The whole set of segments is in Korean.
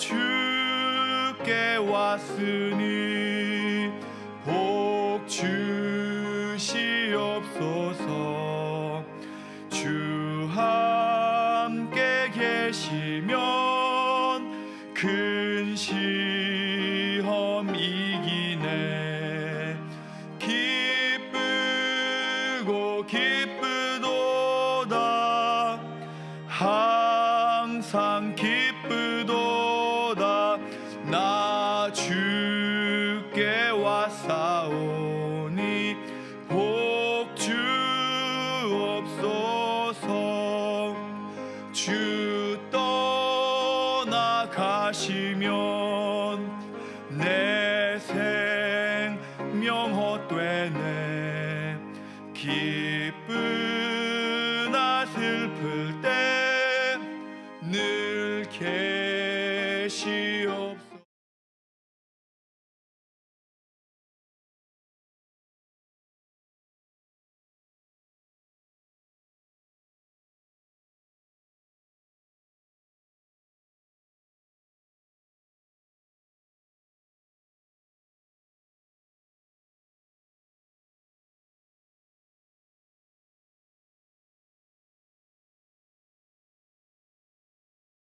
주께 왔으니 복 주시옵소서. 주 함께 계시면 큰 시험 이기네. 기쁘고 기쁘도다 항상 기쁘도다. 나 주께 왔사오니 복 주옵소서. 주 떠나가시면 내 생명 헛되네. 기쁘나 슬플 때 늘 계시옵소서.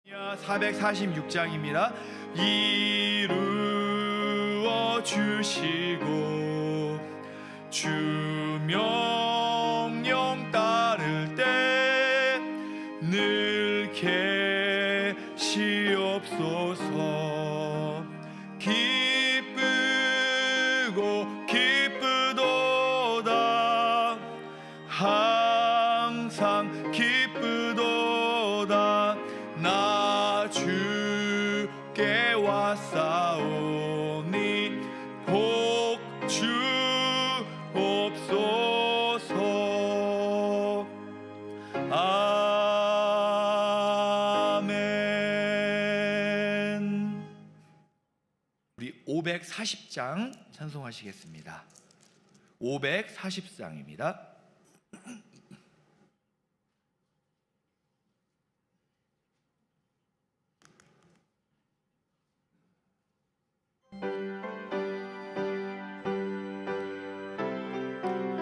야 446장입니다. 이루어 주시고 주 명령 따를 때 늘 계시옵소서. 기쁘고 기쁘도다 항상 기쁘도다. 나 주께 왔사오니 복 주옵소서. 아멘. 우리 540장 찬송하시겠습니다. 540장입니다.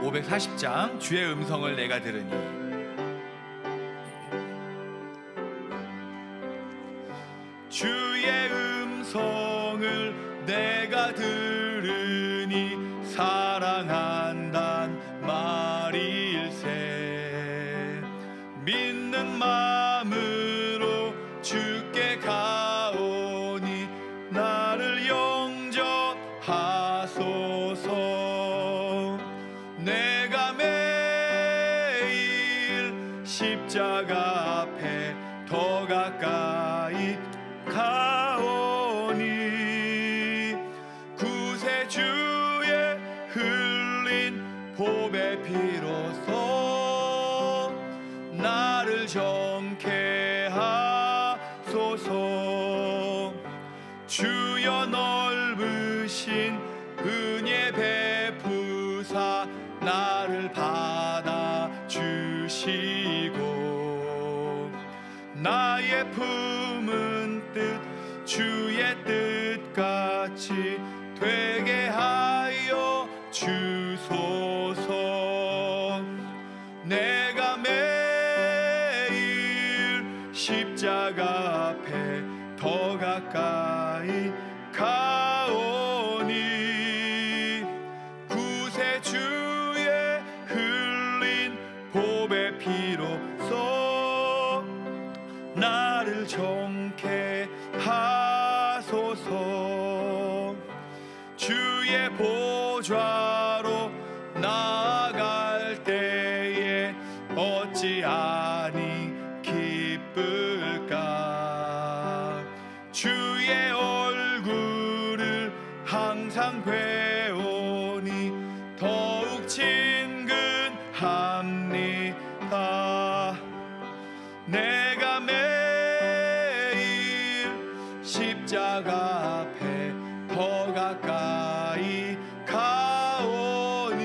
(540장) 주의 음성을 내가 들으니. 주의 음성을 내가 들으니 사랑한단 말일세. 믿는 마음으로 주께 가오니 나를 영접하소서. 내가 매일 십자가 앞에 더 가까이 가오니 구세주의 흘린 보배 피로써 나를 정케 하소서. 주여 넓으신 은혜 베푸사 나를 받아주시고 나의 품은 뜻 주의 뜻같이 되게 하여 주소서. 내가 매일 십자가 앞에 더 가까이 가오니 구세주의 흘린 보배 피로써 나를 정케 하소서. 주의 보좌로 나아갈 때에 어찌하니 기쁠까. 주의 얼굴을 항상 뵈오니 더욱 친근합니다. 내가 매일 십자가 앞에 더 가까이 가오니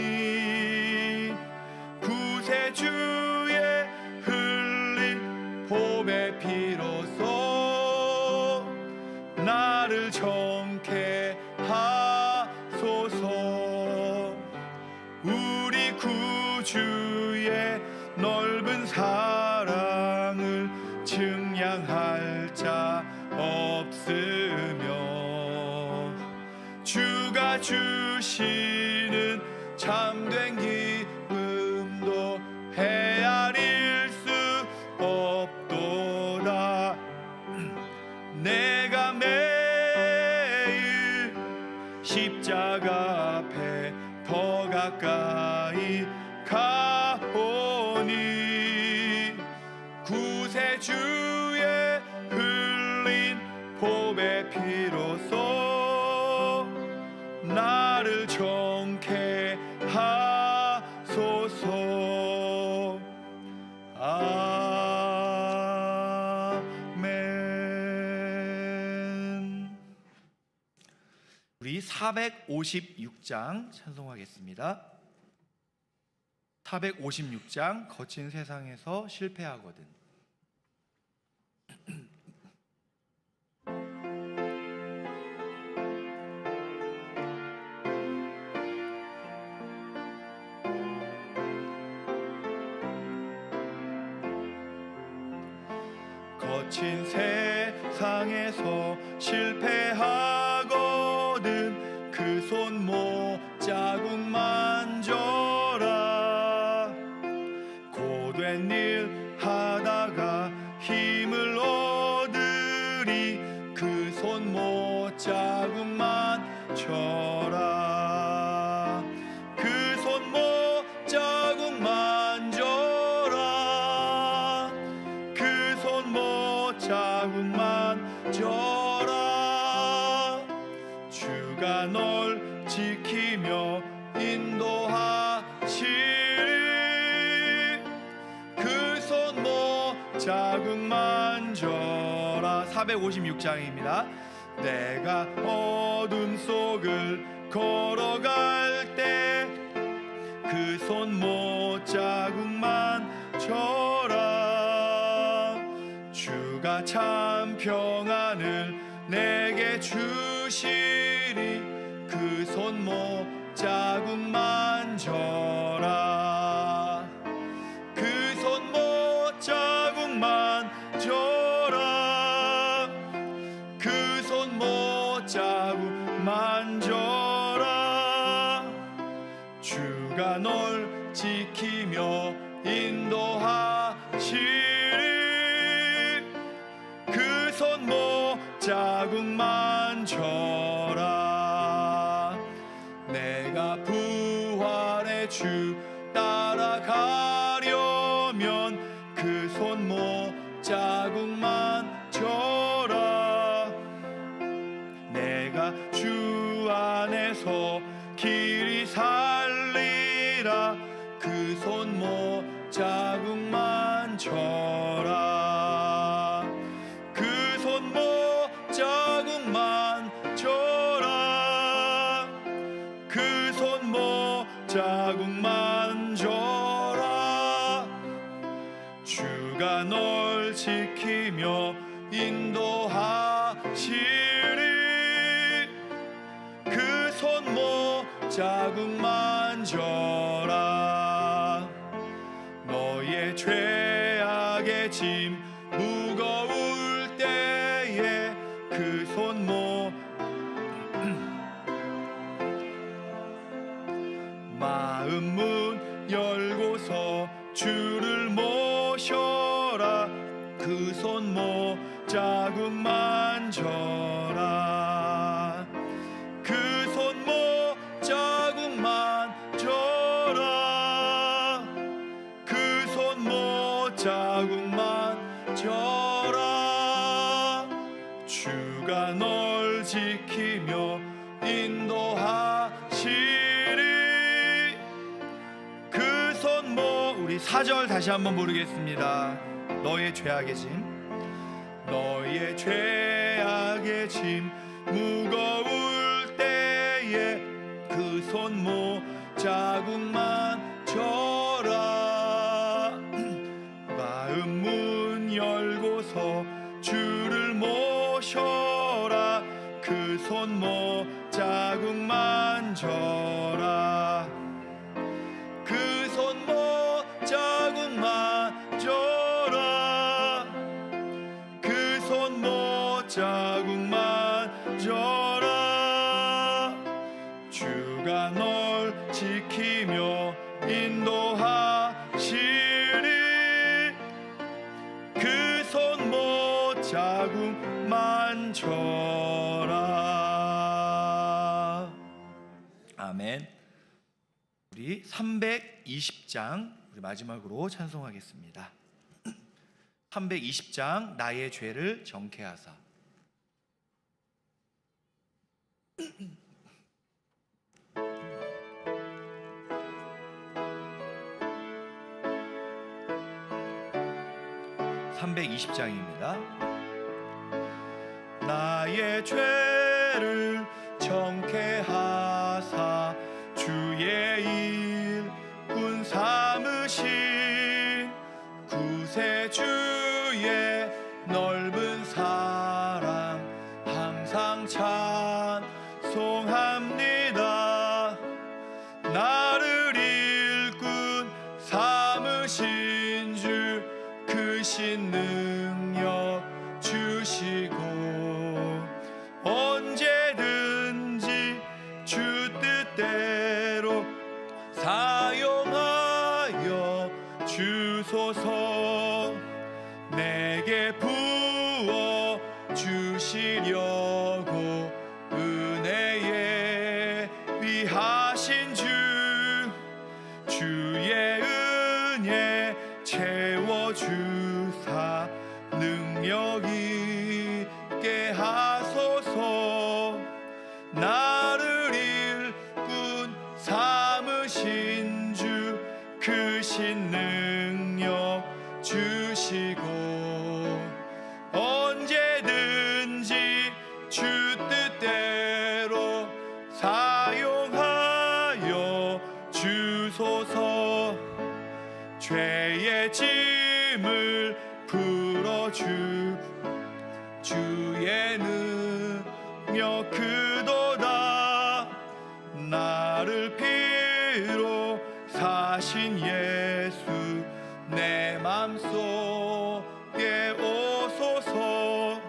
구세주의 흘린 보배 피로써 나를 정케 하소서. 우리 구주의 넓은 사랑을 증량할 자 없으며 주가 주시는 참된 기쁨도 헤아릴 수 없도다. 내가 매일 십자가 앞에 더 가까이 가오니 구세주의 흘린 보배 피로써 나를 정케 하소서. 아멘. 우리 456장 찬송하겠습니다. 456장 거친 세상에서 실패하거든. 거친 세상에서 실패하거든 그 손 못 자국 만져라. 고된 일 하다가 힘을 얻으리 그 손 못 자국 만져라. 그 손 못 자국 만져라. 그 손 못 자국 만져라. 주가 널 지키며 인도하시리. 그 손 못 자국 만져라. 456장입니다. 내가 어둠 속을 걸어갈 때 그 손 못 자국 만져라. 주가 참 평안을 내게 주시리. 그 손 못 자국 만져라. 그 손 못 자국 만져라. 그 손 못 자국 만져라. 주가 널 지키며 인도하시리. 그 손 못 자국 만져라. 내가 부활의 주 따라가려면 그 손 못 자국 만져라. 내가 주 안에서 길이 살리라. 그 손 못 자국 만져라. 그 손 못 자국 만져라. 그 손 못 자국 만져라. 주가 널 지키며 인도하시리. 그 손 못 자국 만져라. 너의 죄악의 짐 무거울 때에 그 손 못 마음 문 열고서 주를 모셔라. 그 손 못 자국 만져라. 그 손 못 자국 만져라. 그 손 못 자국 만져라. 주가 널 지키며 인도하시리. 그 손 못 우리 4절 다시 한번 부르겠습니다. 너의 죄악의 짐 너의 죄악의 짐 무거울 때에 그 손 못 자국 만져라. 마음 문 열고서 주를 모셔라. 그 그 손목 자국 만져라. 그 손목 자국 만져라. 그 손목 자국 만져라. 주가 널 지키며 인도하시리. 그 손목 자국 만져라. 아멘. 우리 320장 우리 마지막으로 찬송하겠습니다. 320장 나의 죄를 정케하사. (320장입니다) 나의 죄를 정케하사 주의 일꾼 삼으신 구세주의 넓은 사랑 항상 찬송합니다. 나를 일꾼 삼으신 주 크신 능력 주시고 언제든지 주 뜻대로 사용하여 주소서. 내게 부어 주시려고 은혜에 위하신 주의 은혜 채워주사 능력 있게 하소서. 나를 일꾼 삼으신 주 크신 능력 주시고 언제든지 주 뜻대로 사용하여 주소서. 죄의 짐을 풀어주 주의 능력 크도다. 나를 피로 사신 예수 내 맘속에 오소서.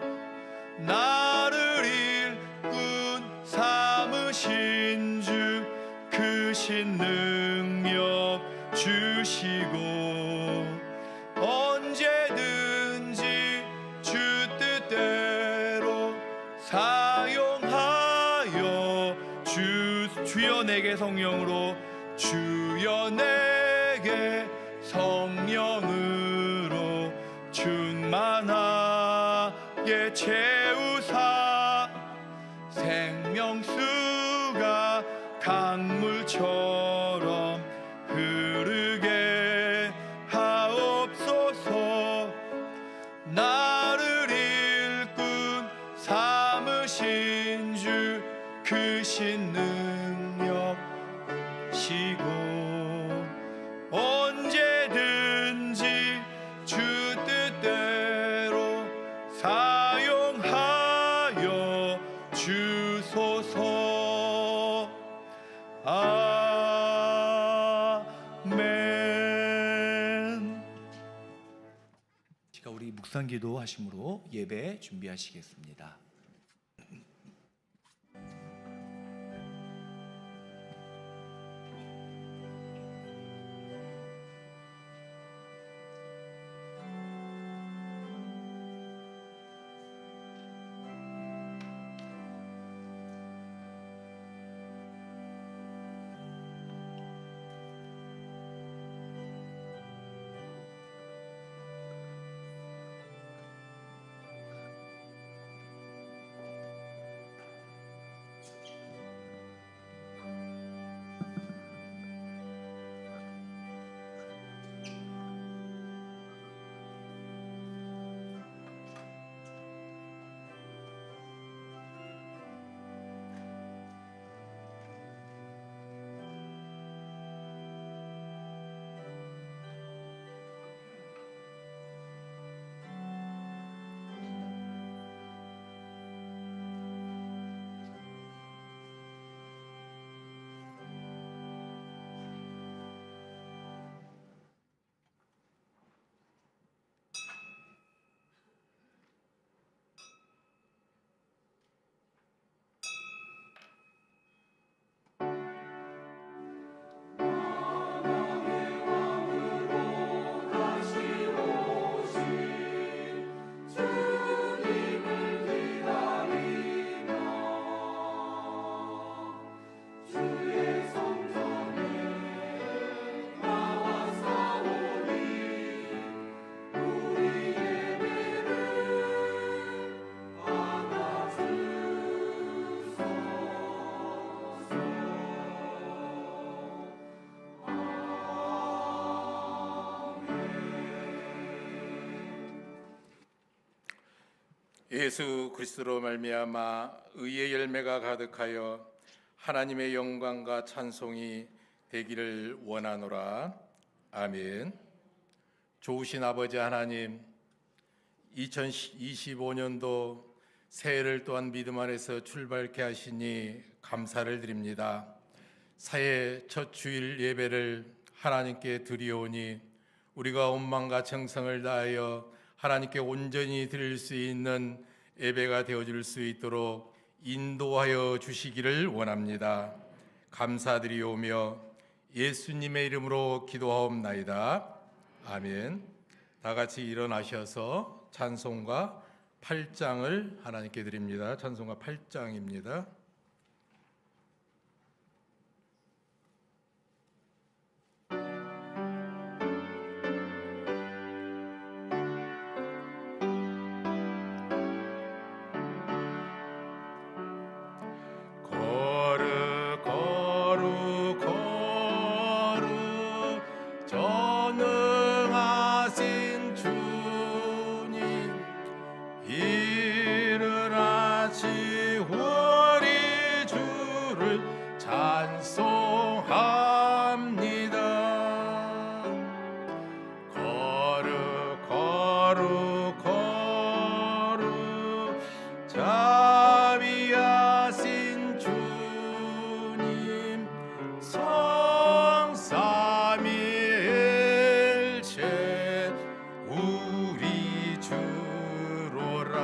나를 일꾼 삼으신 주 크신 능력 주시고 언제든지 주 뜻대로 사용하여 주여 내게 성령으로 주여 내게 성령으로 충만하게 채우사. 생명수가 강물처럼 흐르게 하옵소서. 나를 일꾼 삼으신 주 크신 능력 시고 언제든지 주 뜻대로 사용하여 주소서. 아멘. 제가 우리 묵상기도 하심으로 예배 준비하시겠습니다. 예수 그리스도로 말미암아 의의 열매가 가득하여 하나님의 영광과 찬송이 되기를 원하노라. 아멘. 좋으신 아버지 하나님, 2025년도 새해를 또한 믿음 안에서 출발케 하시니 감사를 드립니다. 새해 첫 주일 예배를 하나님께 드리오니 우리가 온 마음과 정성을 다하여 하나님께 온전히 드릴 수 있는 예배가 되어줄 수 있도록 인도하여 주시기를 원합니다. 감사드리오며 예수님의 이름으로 기도하옵나이다. 아멘. 다 같이 일어나셔서 찬송가 8장을 하나님께 드립니다. 찬송가 8장입니다. 자비하신 주님 성삼위일체 우리 주로라.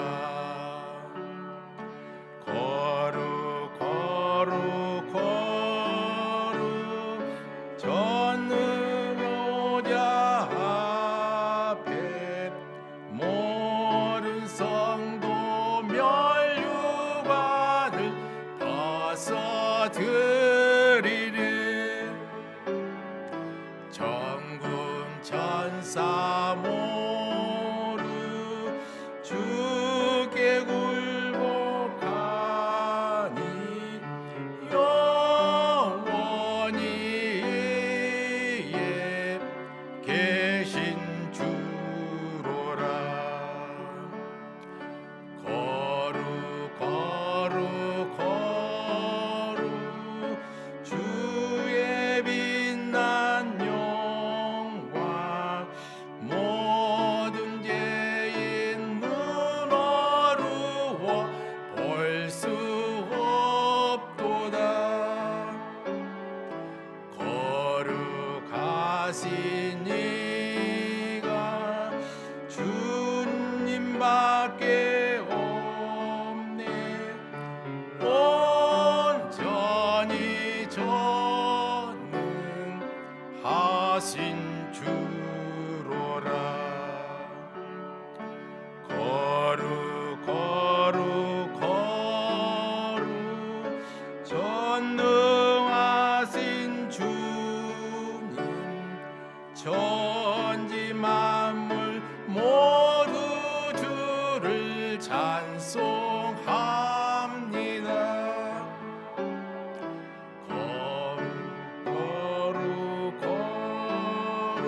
거룩 거룩 거룩 전능오자 앞에 모든 성도 멸류관을 벗어드리리. 전군 천사 모두 주께 굴복하니 영원히 예 계신 주로라. 거룩 거룩 거룩 주의 빛난 영광 모든 죄인 눈 어두워 볼 수 없도다. 거룩하신 이가 주님밖에 없네. 온전히 전능하신 주로라. 거룩 거룩 거룩 전능하신 주님 천지 만물 모두 주를 찬송합니다. 거룩 거룩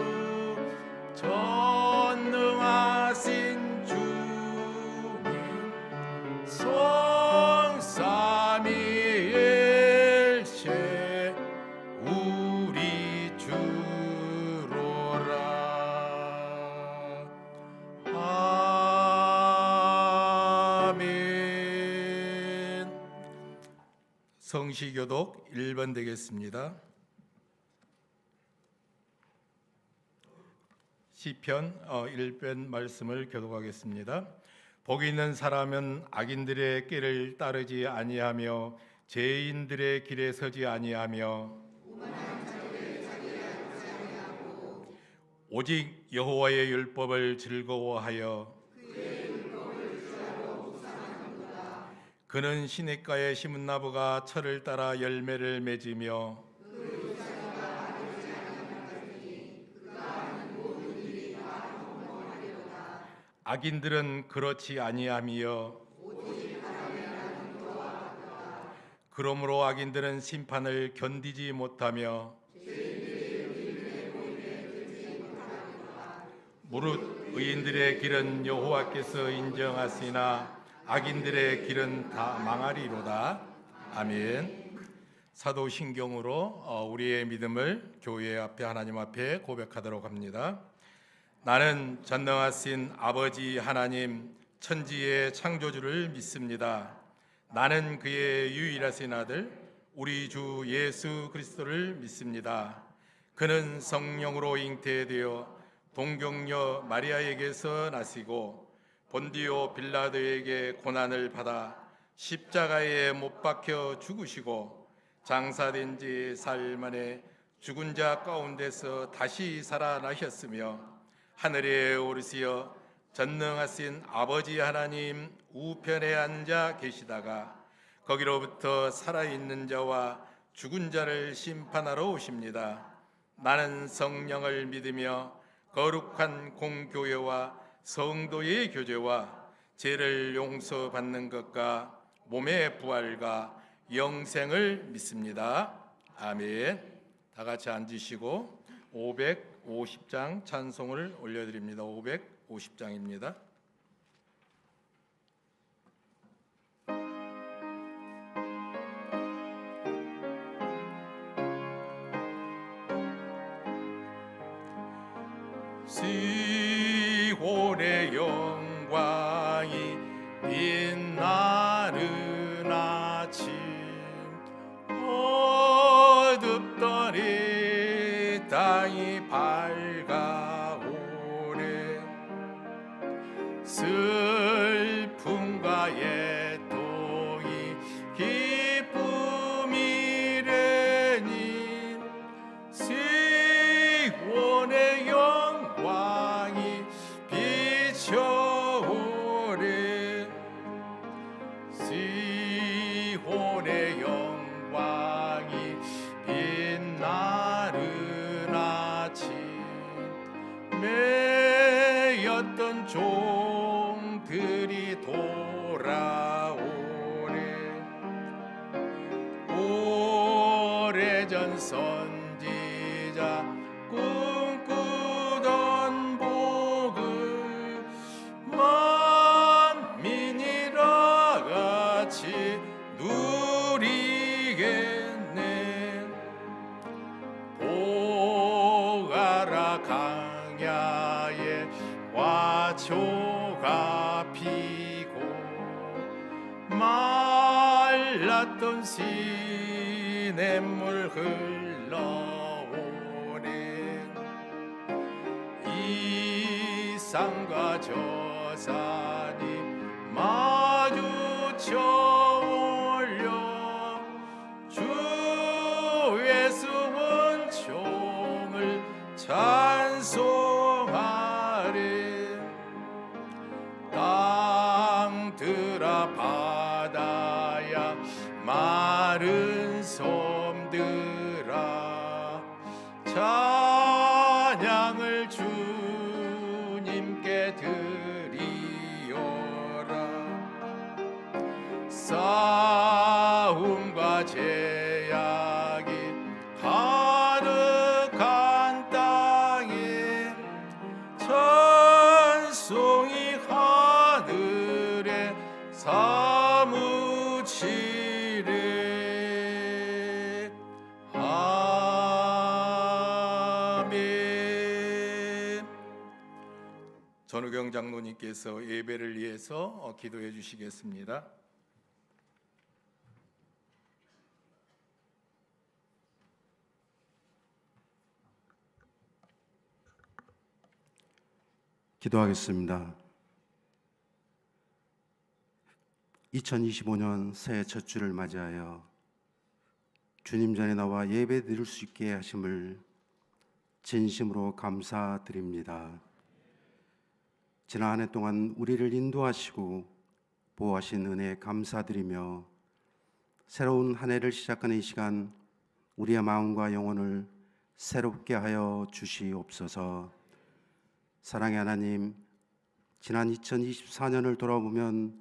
전능하신 주님 성삼위일체 우리 주로라. 아멘. 성시교독 1번 되겠습니다. 시편 1편 말씀을 교독하겠습니다. 복이 있는 사람은 악인들의 길을 따르지 아니하며 죄인들의 길에 서지 아니하며 오직 여호와의 율법을 즐거워하여 그는 시냇가에 심은 나무가 철을 따라 열매를 맺으며 악인들은 그렇지 아니하며 그러므로 악인들은 심판을 견디지 못하며 무릇 의인들의 길은 여호와께서 인정하시나 악인들의 길은 다 망하리로다. 아멘. 사도신경으로 우리의 믿음을 교회 앞에 하나님 앞에 고백하도록 합니다. 나는 전능하신 아버지 하나님 천지의 창조주를 믿습니다. 나는 그의 유일하신 아들 우리 주 예수 그리스도를 믿습니다. 그는 성령으로 잉태되어 동정녀 마리아에게서 나시고 본디오 빌라도에게 고난을 받아 십자가에 못 박혀 죽으시고 장사된 지 사흘 만에 죽은 자 가운데서 다시 살아나셨으며 하늘에 오르시어 전능하신 아버지 하나님 우편에 앉아 계시다가 거기로부터 살아있는 자와 죽은 자를 심판하러 오십니다. 나는 성령을 믿으며 거룩한 공교회와 성도의 교제와 죄를 용서받는 것과 몸의 부활과 영생을 믿습니다. 아멘. 다 같이 앉으시고 550장 찬송을 올려드립니다. 550장입니다. 시온의 영광이 빛나는 아침 어둡던 이 땅이 밝아오네 슬픔과 애통이 기쁨이래니 시온의 영광이 비춰오네 시온의 영광이 빛나는 아침 매였던 종들이 돌아오네 오래전 선지자 꿈꾸던 복을 만민이라 같이 누리겠네 보가라 강야에 화초가 피고 말랐던 시냇물 흘러오네 이 산과 저 산이 마주쳐 올려 주의 수원총을 찬송하리 땅들아 바다야 마른 섬들아 찬양을 주님께 드리어라 싸움과 제약이 가득한 땅에 찬송이 하늘에 사무치네 아멘. 전우경 장로님께서 예배를 위해서 기도해 주시겠습니다. 기도하겠습니다. 2025년 새해 첫 주를 맞이하여 주님 전에 나와 예배 드릴 수 있게 하심을 진심으로 감사드립니다. 지난 한 해 동안 우리를 인도하시고 보호하신 은혜에 감사드리며 새로운 한 해를 시작하는 이 시간 우리의 마음과 영혼을 새롭게 하여 주시옵소서. 사랑의 하나님, 지난 2024년을 돌아보면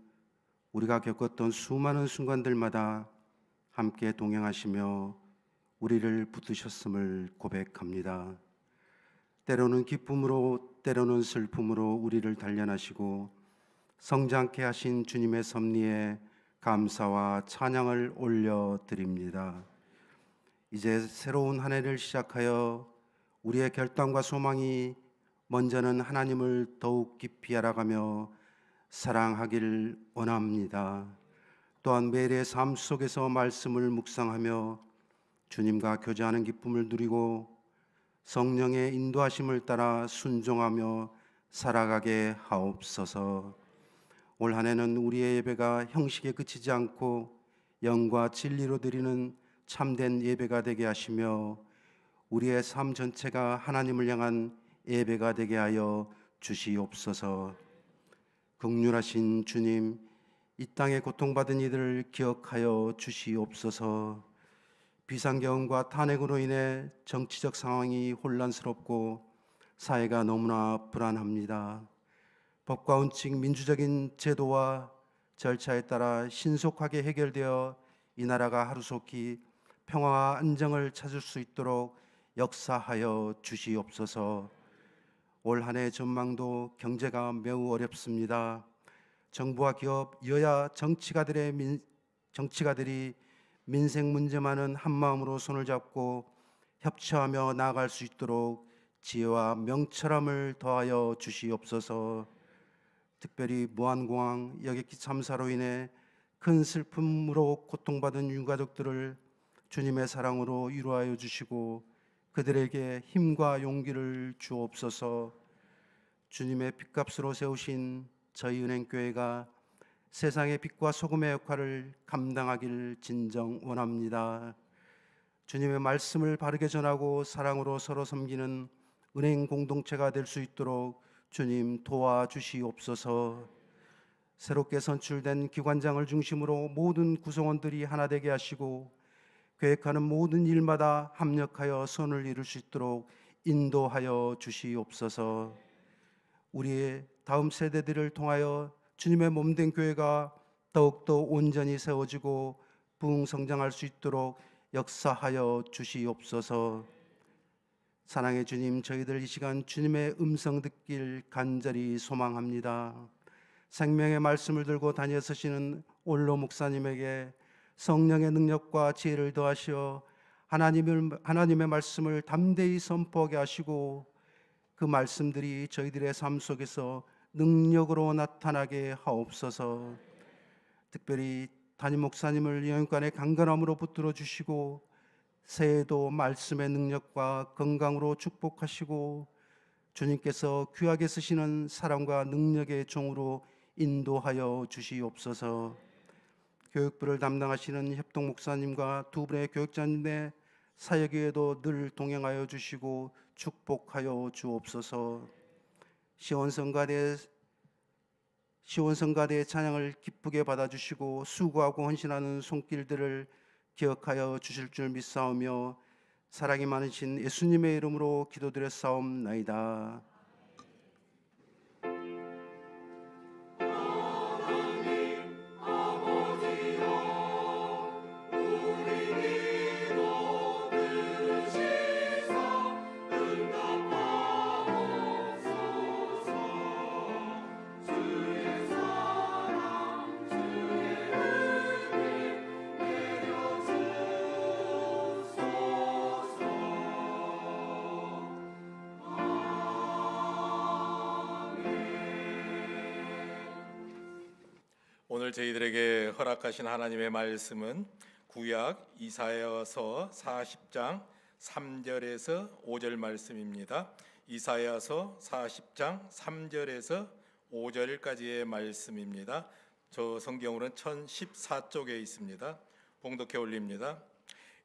우리가 겪었던 수많은 순간들마다 함께 동행하시며 우리를 붙드셨음을 고백합니다. 때로는 기쁨으로 때로는 슬픔으로 우리를 단련하시고 성장케 하신 주님의 섭리에 감사와 찬양을 올려드립니다. 이제 새로운 한 해를 시작하여 우리의 결단과 소망이 먼저는 하나님을 더욱 깊이 알아가며 사랑하길 원합니다. 또한 매일의 삶 속에서 말씀을 묵상하며 주님과 교제하는 기쁨을 누리고 성령의 인도하심을 따라 순종하며 살아가게 하옵소서. 올 한 해는 우리의 예배가 형식에 그치지 않고 영과 진리로 드리는 참된 예배가 되게 하시며 우리의 삶 전체가 하나님을 향한 예배가 되게 하여 주시옵소서. 긍휼하신 주님, 이 땅에 고통받은 이들을 기억하여 주시옵소서. 비상경과 탄핵으로 인해 정치적 상황이 혼란스럽고 사회가 너무나 불안합니다. 법과 원칙, 민주적인 제도와 절차에 따라 신속하게 해결되어 이 나라가 하루속히 평화와 안정을 찾을 수 있도록 역사하여 주시옵소서. 올 한 해 전망도 경제가 매우 어렵습니다. 정부와 기업, 여야 정치가들이 민생 문제만은 한마음으로 손을 잡고 협치하며 나아갈 수 있도록 지혜와 명철함을 더하여 주시옵소서. 특별히 무안공항 여객기 참사로 인해 큰 슬픔으로 고통받은 유가족들을 주님의 사랑으로 위로하여 주시고 그들에게 힘과 용기를 주옵소서. 주님의 핏값으로 세우신 저희 은행교회가 세상의 빛과 소금의 역할을 감당하길 진정 원합니다. 주님의 말씀을 바르게 전하고 사랑으로 서로 섬기는 은행 공동체가 될 수 있도록 주님 도와주시옵소서. 새롭게 선출된 기관장을 중심으로 모든 구성원들이 하나 되게 하시고 계획하는 모든 일마다 합력하여 선을 이룰 수 있도록 인도하여 주시옵소서. 우리의 다음 세대들을 통하여 주님의 몸된 교회가 더욱더 온전히 세워지고 부흥성장할 수 있도록 역사하여 주시옵소서. 사랑의 주님, 저희들 이 시간 주님의 음성 듣길 간절히 소망합니다. 생명의 말씀을 들고 다녀 서시는 올로 목사님에게 성령의 능력과 지혜를 더하시어 하나님의 말씀을 담대히 선포하게 하시고 그 말씀들이 저희들의 삶 속에서 능력으로 나타나게 하옵소서. 특별히 담임 목사님을 영육간의 강건함으로 붙들어 주시고 새해에도 말씀의 능력과 건강으로 축복하시고 주님께서 귀하게 쓰시는 사랑과 능력의 종으로 인도하여 주시옵소서. 교육부를 담당하시는 협동 목사님과 두 분의 교육자님의 사역에도 늘 동행하여 주시고 축복하여 주옵소서. 시온성가대의 찬양을 기쁘게 받아주시고 수고하고 헌신하는 손길들을 기억하여 주실 줄 믿사오며 사랑이 많으신 예수님의 이름으로 기도드렸사옵나이다. 오늘 저희들에게 허락하신 하나님의 말씀은 구약 이사야서 40장 3절에서 5절 말씀입니다. 이사야서 40장 3절에서 5절까지의 말씀입니다. 저 성경으로는 1014쪽에 있습니다. 봉독해 올립니다.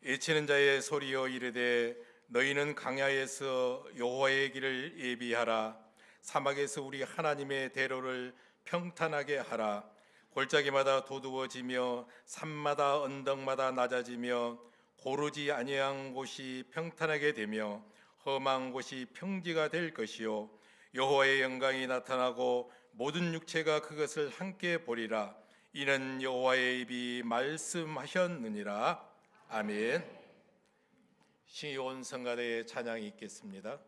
애치는 자의 소리여 이르되 너희는 강야에서 여호와의 길을 예비하라. 사막에서 우리 하나님의 대로를 평탄하게 하라. 골짜기마다 도두어지며 산마다 언덕마다 낮아지며 고르지 아니한 곳이 평탄하게 되며 험한 곳이 평지가 될 것이요 여호와의 영광이 나타나고 모든 육체가 그것을 함께 보리라. 이는 여호와의 입이 말씀하셨느니라. 아멘. 시온 성가대의 찬양이 있겠습니다.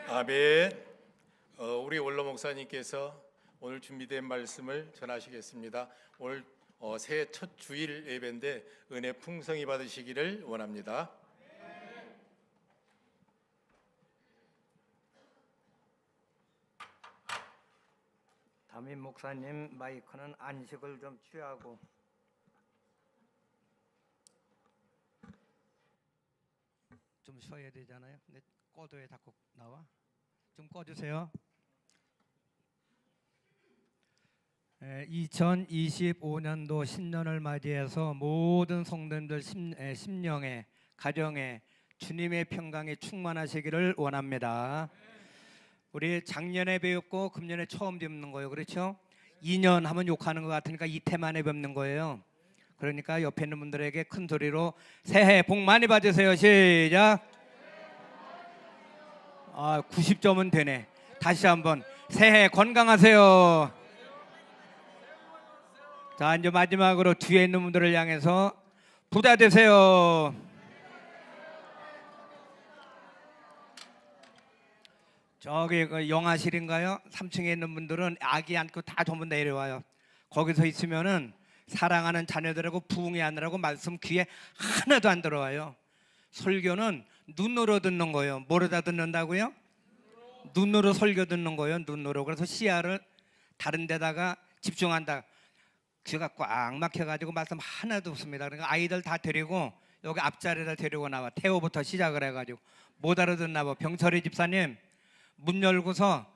아멘. 우리 원로 목사님께서 오늘 준비된 말씀을 전하시겠습니다. 오늘 새해 첫 주일 예배인데 은혜 풍성히 받으시기를 원합니다. 담임 목사님 마이크는 안식을 좀 취하고. 좀 쉬어야 되잖아요. 근데 꺼도에 자꾸 나와. 좀 꺼주세요. 2025년도 신년을 맞이해서 모든 성도님들 심령에 가정에 주님의 평강이 충만하시기를 원합니다. 우리 작년에 배웠고 금년에 처음 뵙는 거예요. 그렇죠? 2년 하면 욕하는 것 같으니까 이태 만에 뵙는 거예요. 그러니까 옆에 있는 분들에게 큰 소리로 새해 복 많이 받으세요. 시작. 90점은 되네. 다시 한번 새해 건강하세요. 자, 이제 마지막으로 뒤에 있는 분들을 향해서 부자 되세요. 저기 그 영화실인가요? 3층에 있는 분들은 아기 안고 다 전부 내려와요. 거기서 있으면은 사랑하는 자녀들하고 부흥회하느라고 말씀 귀에 하나도 안 들어와요. 설교는 눈으로 듣는 거예요. 뭐로다 듣는다고요? 눈으로 설교 듣는 거예요. 눈으로. 그래서 시야를 다른 데다가 집중한다. 귀가 꽉 막혀가지고 말씀 하나도 없습니다. 그러니까 아이들 다 데리고 여기 앞자리에다 데리고 나와. 태호부터 시작을 해가지고 못 알아듣나 봐. 병철이 집사님 문 열고서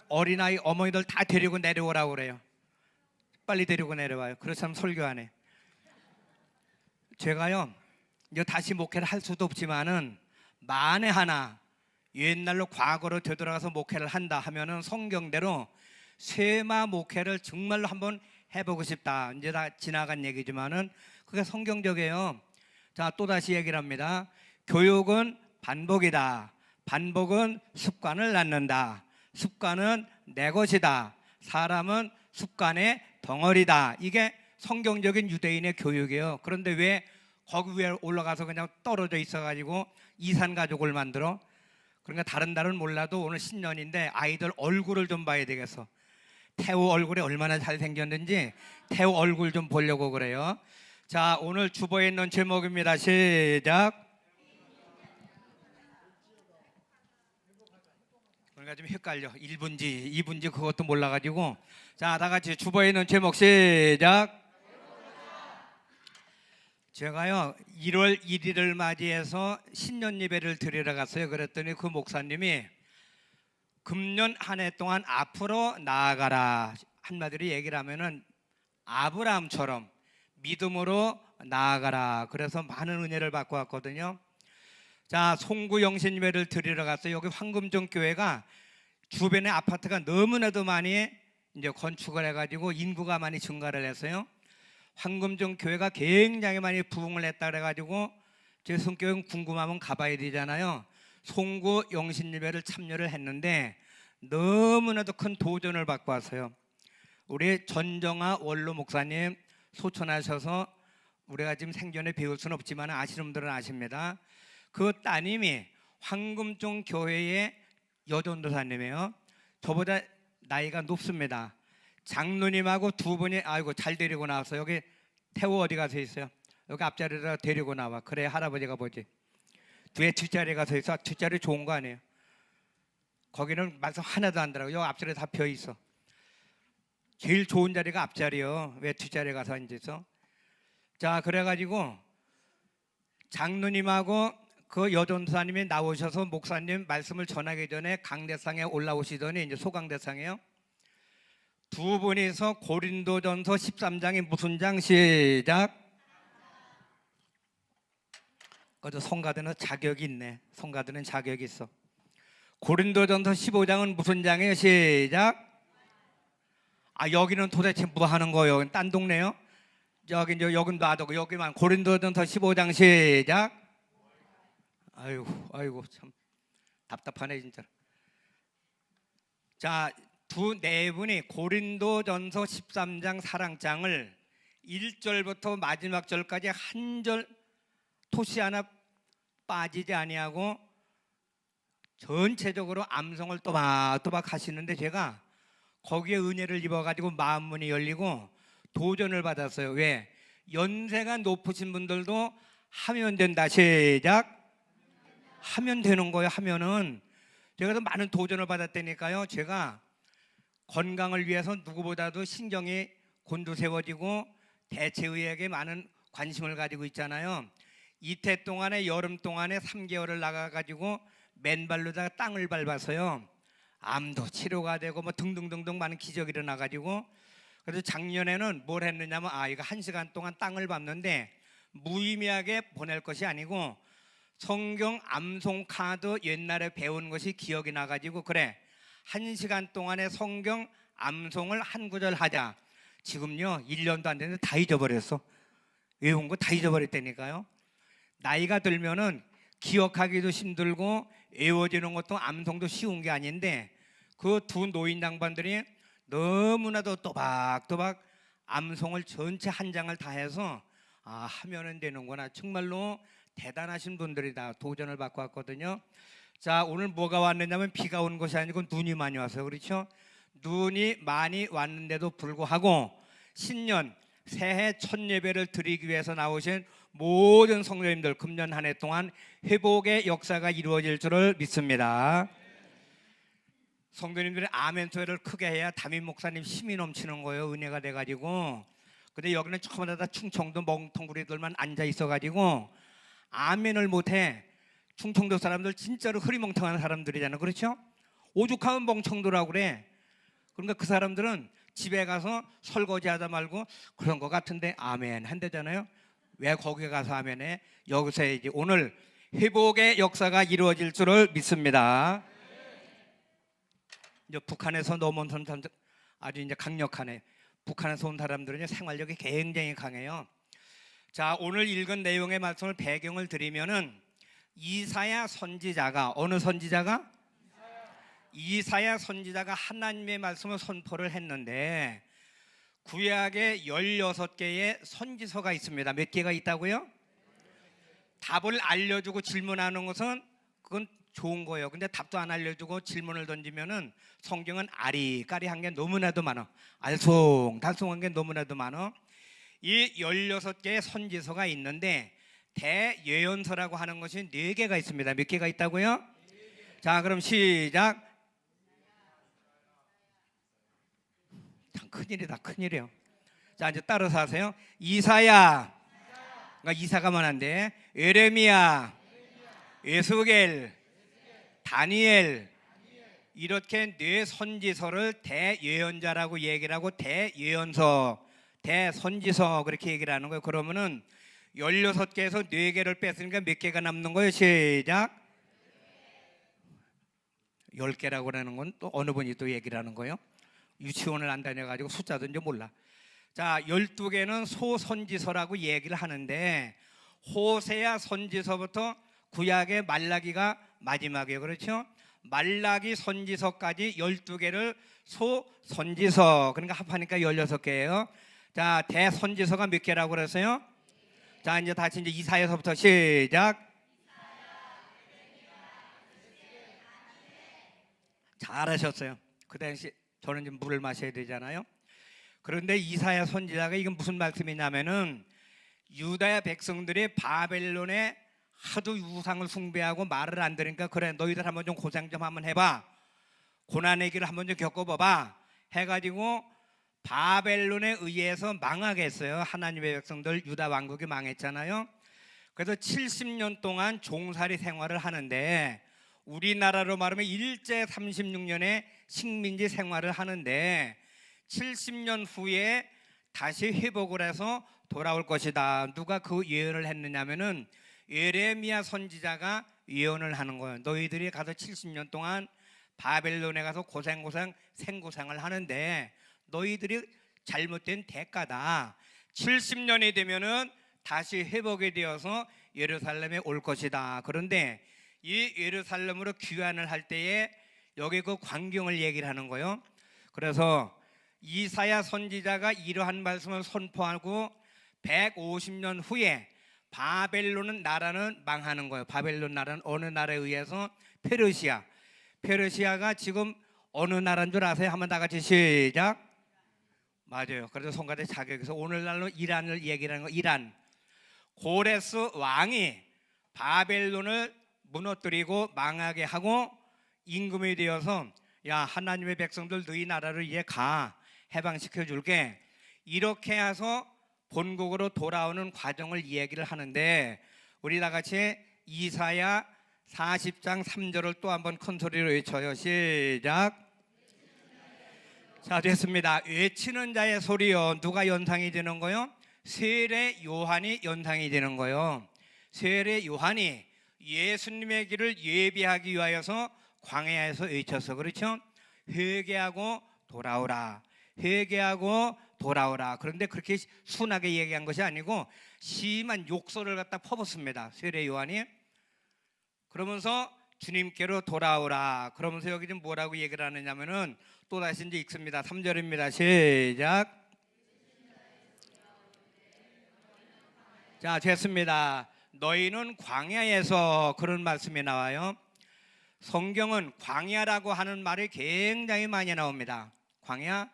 어린아이 어머니들 다 데리고 내려오라고 그래요. 빨리 데리고 내려와요. 그렇지 않으면 설교 안 해. 제가요 이제 다시 목회를 할 수도 없지만은 만에 하나 옛날로 과거로 되돌아가서 목회를 한다 하면은 성경대로 쇠마 목회를 정말로 한번 해보고 싶다. 이제 다 지나간 얘기지만은 그게 성경적이에요. 자, 또다시 얘기를 합니다. 교육은 반복이다. 반복은 습관을 낳는다. 습관은 내 것이다. 사람은 습관의 덩어리다. 이게 성경적인 유대인의 교육이에요. 그런데 왜 거기 위에 올라가서 그냥 떨어져 있어가지고 이산 가족을 만들어? 그러니까 다른 달은 몰라도 오늘 신년인데 아이들 얼굴을 좀 봐야 되겠어. 태우 얼굴이 얼마나 잘생겼는지 태우 얼굴 좀 보려고 그래요. 자, 오늘 주보에 있는 제목입니다. 시작. 그러니까 좀 헷갈려. 1분지 2분지 그것도 몰라가지고. 자, 다 같이 주보에 있는 제목 시작. 제가요 1월 1일을 맞이해서 신년 예배를 드리러 갔어요. 그랬더니 그 목사님이 금년 한 해 동안 앞으로 나아가라. 한마디로 얘기를 하면은 아브라함처럼 믿음으로 나아가라. 그래서 많은 은혜를 받고 왔거든요. 자, 송구 영신 예배를 드리러 갔어요. 여기 황금정 교회가 주변에 아파트가 너무나도 많이 이제 건축을 해가지고 인구가 많이 증가를 했어요. 황금정 교회가 굉장히 많이 부흥을 했다 그래가지고 제 성격은 궁금하면 가봐야 되잖아요. 송구 영신 예배를 참여를 했는데 너무나도 큰 도전을 받고 왔어요. 우리 전정아 원로 목사님, 소천하셔서 우리가 지금 생전에 배울 수는 없지만 아시는 분들은 아십니다. 그 따님이 황금종 교회의 여전도사님이에요. 저보다 나이가 높습니다. 장로님하고 두 분이 아이고 잘 데리고 나와서 여기 태호 어디 가서 있어요? 여기 앞자리에다 데리고 나와. 그래 할아버지가 보지. 뒤에 뒷자리에 가서 있어. 뒷자리 좋은 거 아니에요? 거기는 말씀 하나도 안 들어가고 여기 앞자리에 다 비어 있어. 제일 좋은 자리가 앞자리요. 왜 뒷자리에 가서 앉아서? 자, 그래가지고 장로님하고 그 여전도사님이 나오셔서 목사님 말씀을 전하기 전에 강대상에 올라오시더니 이제 소강대상이에요. 두 분이서 고린도전서 13장이 무슨 장? 시작. 그저 성가드는 자격이 있네. 성가드는 자격이 있어. 고린도전서 15장은 무슨 장이에요? 시작. 아, 여기는 도대체 뭐 하는 거예요? 딴 동네요? 여기 이제 여긴 놔두고 여기만 고린도전서 15장 시작. 아이고 참 답답하네 진짜. 자, 네 분이 고린도전서 13장 사랑장을 1절부터 마지막 절까지 한 절 토시 하나 빠지지 아니하고 전체적으로 암송을 또박또박 하시는데 제가 거기에 은혜를 입어가지고 마음문이 열리고 도전을 받았어요. 왜? 연세가 높으신 분들도 하면 된다. 시작. 하면 되는 거예요. 하면은 제가 더 많은 도전을 받았다니까요. 제가 건강을 위해서 누구보다도 신경이 곤두세워지고 대체의학에 많은 관심을 가지고 있잖아요. 이태 동안에 여름 동안에 3개월을 나가가지고 맨발로다가 땅을 밟아서요. 암도 치료가 되고 뭐 등등등등 많은 기적이 일어나가지고 그래서 작년에는 뭘 했느냐면 이거 1시간 동안 땅을 밟는데 무의미하게 보낼 것이 아니고 성경 암송 카드 옛날에 배운 것이 기억이 나가지고 그래 1시간 동안에 성경 암송을 한 구절 하자. 지금요 1년도 안 됐는데 다 잊어버렸어. 외운 거 다 잊어버렸다니까요. 나이가 들면은 기억하기도 힘들고 외워지는 것도 암송도 쉬운 게 아닌데 그 두 노인 양반들이 너무나도 또박또박 암송을 전체 한 장을 다 해서 하면은 되는구나. 정말로 대단하신 분들이다. 도전을 받고 왔거든요. 자, 오늘 뭐가 왔느냐면 비가 온 것이 아니고 눈이 많이 와서 그렇죠. 눈이 많이 왔는데도 불구하고 신년 새해 첫 예배를 드리기 위해서 나오신 모든 성도님들 금년 한 해 동안 회복의 역사가 이루어질 줄을 믿습니다. 성도님들이 아멘 소리를 크게 해야 담임 목사님 힘이 넘치는 거예요. 은혜가 돼가지고. 근데 여기는 처음에 다 충청도 멍텅구리들만 앉아 있어가지고 아멘을 못해. 충청도 사람들 진짜로 흐리멍텅한 사람들이잖아요. 그렇죠? 오죽하면 멍청도라고 그래. 그러니까 그 사람들은 집에 가서 설거지하다 말고 그런 것 같은데 아멘 한대잖아요. 왜 거기 가서 아멘해? 여기서 해야지. 오늘 회복의 역사가 이루어질 줄을 믿습니다. 이제 북한에서 넘어온 사람들 아주 이제 강력하네. 북한에서 온 사람들은 생활력이 굉장히 강해요. 자, 오늘 읽은 내용의 말씀을 배경을 드리면은 이사야 선지자가 어느 선지자가? 이사야 선지자가 하나님의 말씀을 선포를 했는데 구약에 16개의 선지서가 있습니다. 몇 개가 있다고요? 답을 알려주고 질문하는 것은 그건 좋은 거예요. 근데 답도 안 알려주고 질문을 던지면은 성경은 아리까리한 게 너무나도 많아. 알쏭달쏭한 게 너무나도 많아. 이 16개의 선지서가 있는데 대예언서라고 하는 것이 4개가 있습니다. 몇 개가 있다고요? 자, 그럼 시작. 참 큰일이다. 큰일이에요. 자, 이제 따라서 하세요. 이사야, 그러니까 이사가만 한데, 에레미야, 에스겔, 다니엘, 이렇게 4 선지서를 대예언자라고 얘기를 하고 대예언서, 대선지서 그렇게 얘기를 하는 거예요. 그러면은 16개에서 4개를 뺐으니까 몇 개가 남는 거예요? 시작. 10개라고 하는 건 또 어느 분이 또 얘기를 하는 거예요? 유치원을 안 다녀가지고 숫자도 이제 몰라. 자, 12개는 소선지서라고 얘기를 하는데 호세아 선지서부터 구약의 말라기가 마지막이에요. 그렇죠? 말라기 선지서까지 12개를 소선지서, 그러니까 합하니까 16개예요. 자, 대선지서가 몇 개라고 그랬어요? 자, 이제 다시 이제 이사야서부터 시작. 잘하셨어요. 그 당시 저는 지금 물을 마셔야 되잖아요. 그런데 이사야 선지자가 이건 무슨 말씀이냐면은 유다의 백성들이 바벨론에 하도 우상을 숭배하고 말을 안 들으니까 그래 너희들 한번 좀 고생 좀 한번 해봐. 고난의 길을 한번 좀 겪어봐봐 해가지고 바벨론에 의해서 망하게 했어요. 하나님의 백성들 유다 왕국이 망했잖아요. 그래서 70년 동안 종살이 생활을 하는데 우리나라로 말하면 일제 36년에 식민지 생활을 하는데 70년 후에 다시 회복을 해서 돌아올 것이다. 누가 그 예언을 했느냐면은 예레미야 선지자가 예언을 하는 거예요. 너희들이 가서 70년 동안 바벨론에 가서 고생 생고생을 하는데 너희들이 잘못된 대가다. 70년이 되면은 다시 회복이 되어서 예루살렘에 올 것이다. 그런데 이 예루살렘으로 귀환을 할 때에 여기 그 광경을 얘기를 하는 거예요. 그래서 이사야 선지자가 이러한 말씀을 선포하고 150년 후에 바벨론 나라는 망하는 거예요. 바벨론 나라는 어느 나라에 의해서 페르시아가 지금 어느 나라인 줄 아세요? 한번 다 같이 시작. 맞아요. 그래서 손가락에 자격해서 오늘날로 이란을 얘기하는 거. 이란 고레스 왕이 바벨론을 무너뜨리고 망하게 하고 임금이 되어서 야 하나님의 백성들 너희 나라로 이제 가 해방시켜 줄게 이렇게 해서 본국으로 돌아오는 과정을 이야기를 하는데 우리 다 같이 이사야 40장 3절을 또 한번 큰 소리로 외쳐요. 시작. 자 됐습니다. 외치는 자의 소리요. 누가 연상이 되는 거요? 세례 요한이 연상이 되는 거요. 세례 요한이 예수님의 길을 예비하기 위하여서 광야에서 외쳤어. 그렇죠? 회개하고 돌아오라. 회개하고 돌아오라. 그런데 그렇게 순하게 얘기한 것이 아니고 심한 욕설을 갖다 퍼붓습니다. 세례 요한이. 그러면서 주님께로 돌아오라. 그러면서 여기 좀 뭐라고 얘기를 하느냐면은 또 다시 이제 읽습니다. 3절입니다. 시작. 자, 됐습니다. 너희는 광야에서 그런 말씀이 나와요. 성경은 광야라고 하는 말이 굉장히 많이 나옵니다. 광야.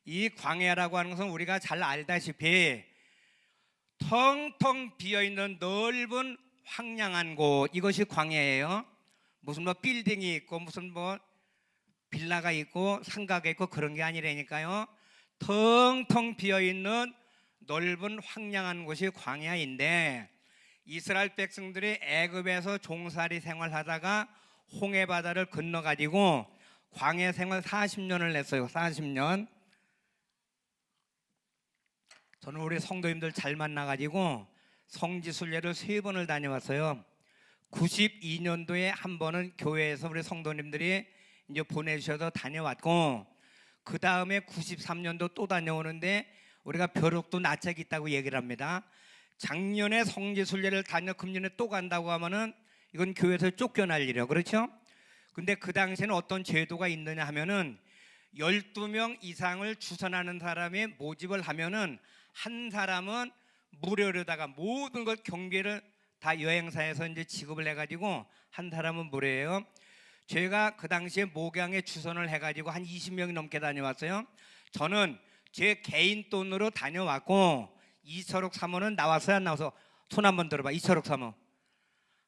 이 광야라고 하는 것은 우리가 잘 알다시피 텅텅 비어있는 넓은 황량한 곳 이것이 광야예요. 무슨 뭐 빌딩이 있고 무슨 뭐 빌라가 있고 상가가 있고 그런 게 아니라니까요. 텅텅 비어있는 넓은 황량한 곳이 광야인데 이스라엘 백성들이 애굽에서 종살이 생활하다가 홍해 바다를 건너가지고 광야 생활 40년을 냈어요. 40년. 저는 우리 성도님들 잘 만나가지고 성지순례를 3번을 다녀왔어요. 92년도에 한 번은 교회에서 우리 성도님들이 이제 보내주셔서 다녀왔고 그 다음에 93년도 또 다녀오는데 우리가 벼룩도 낯짝이 있다고 얘기를 합니다. 작년에 성지순례를 다녀 금년에 또 간다고 하면은 이건 교회에서 쫓겨날 일이에요. 그렇죠? 근데 그 당시에는 어떤 제도가 있느냐 하면은 12명 이상을 추선하는 사람이 모집을 하면은 한 사람은 무료로다가 모든 걸 경비를 다 여행사에서 이제 지급을 해가지고 한 사람은 무료예요. 제가 그 당시에 목양에 추선을 해가지고 한 20명이 넘게 다녀왔어요. 저는 제 개인 돈으로 다녀왔고 이철옥 사모는 나왔어요 안 나와서? 손 한번 들어봐. 이철옥 사모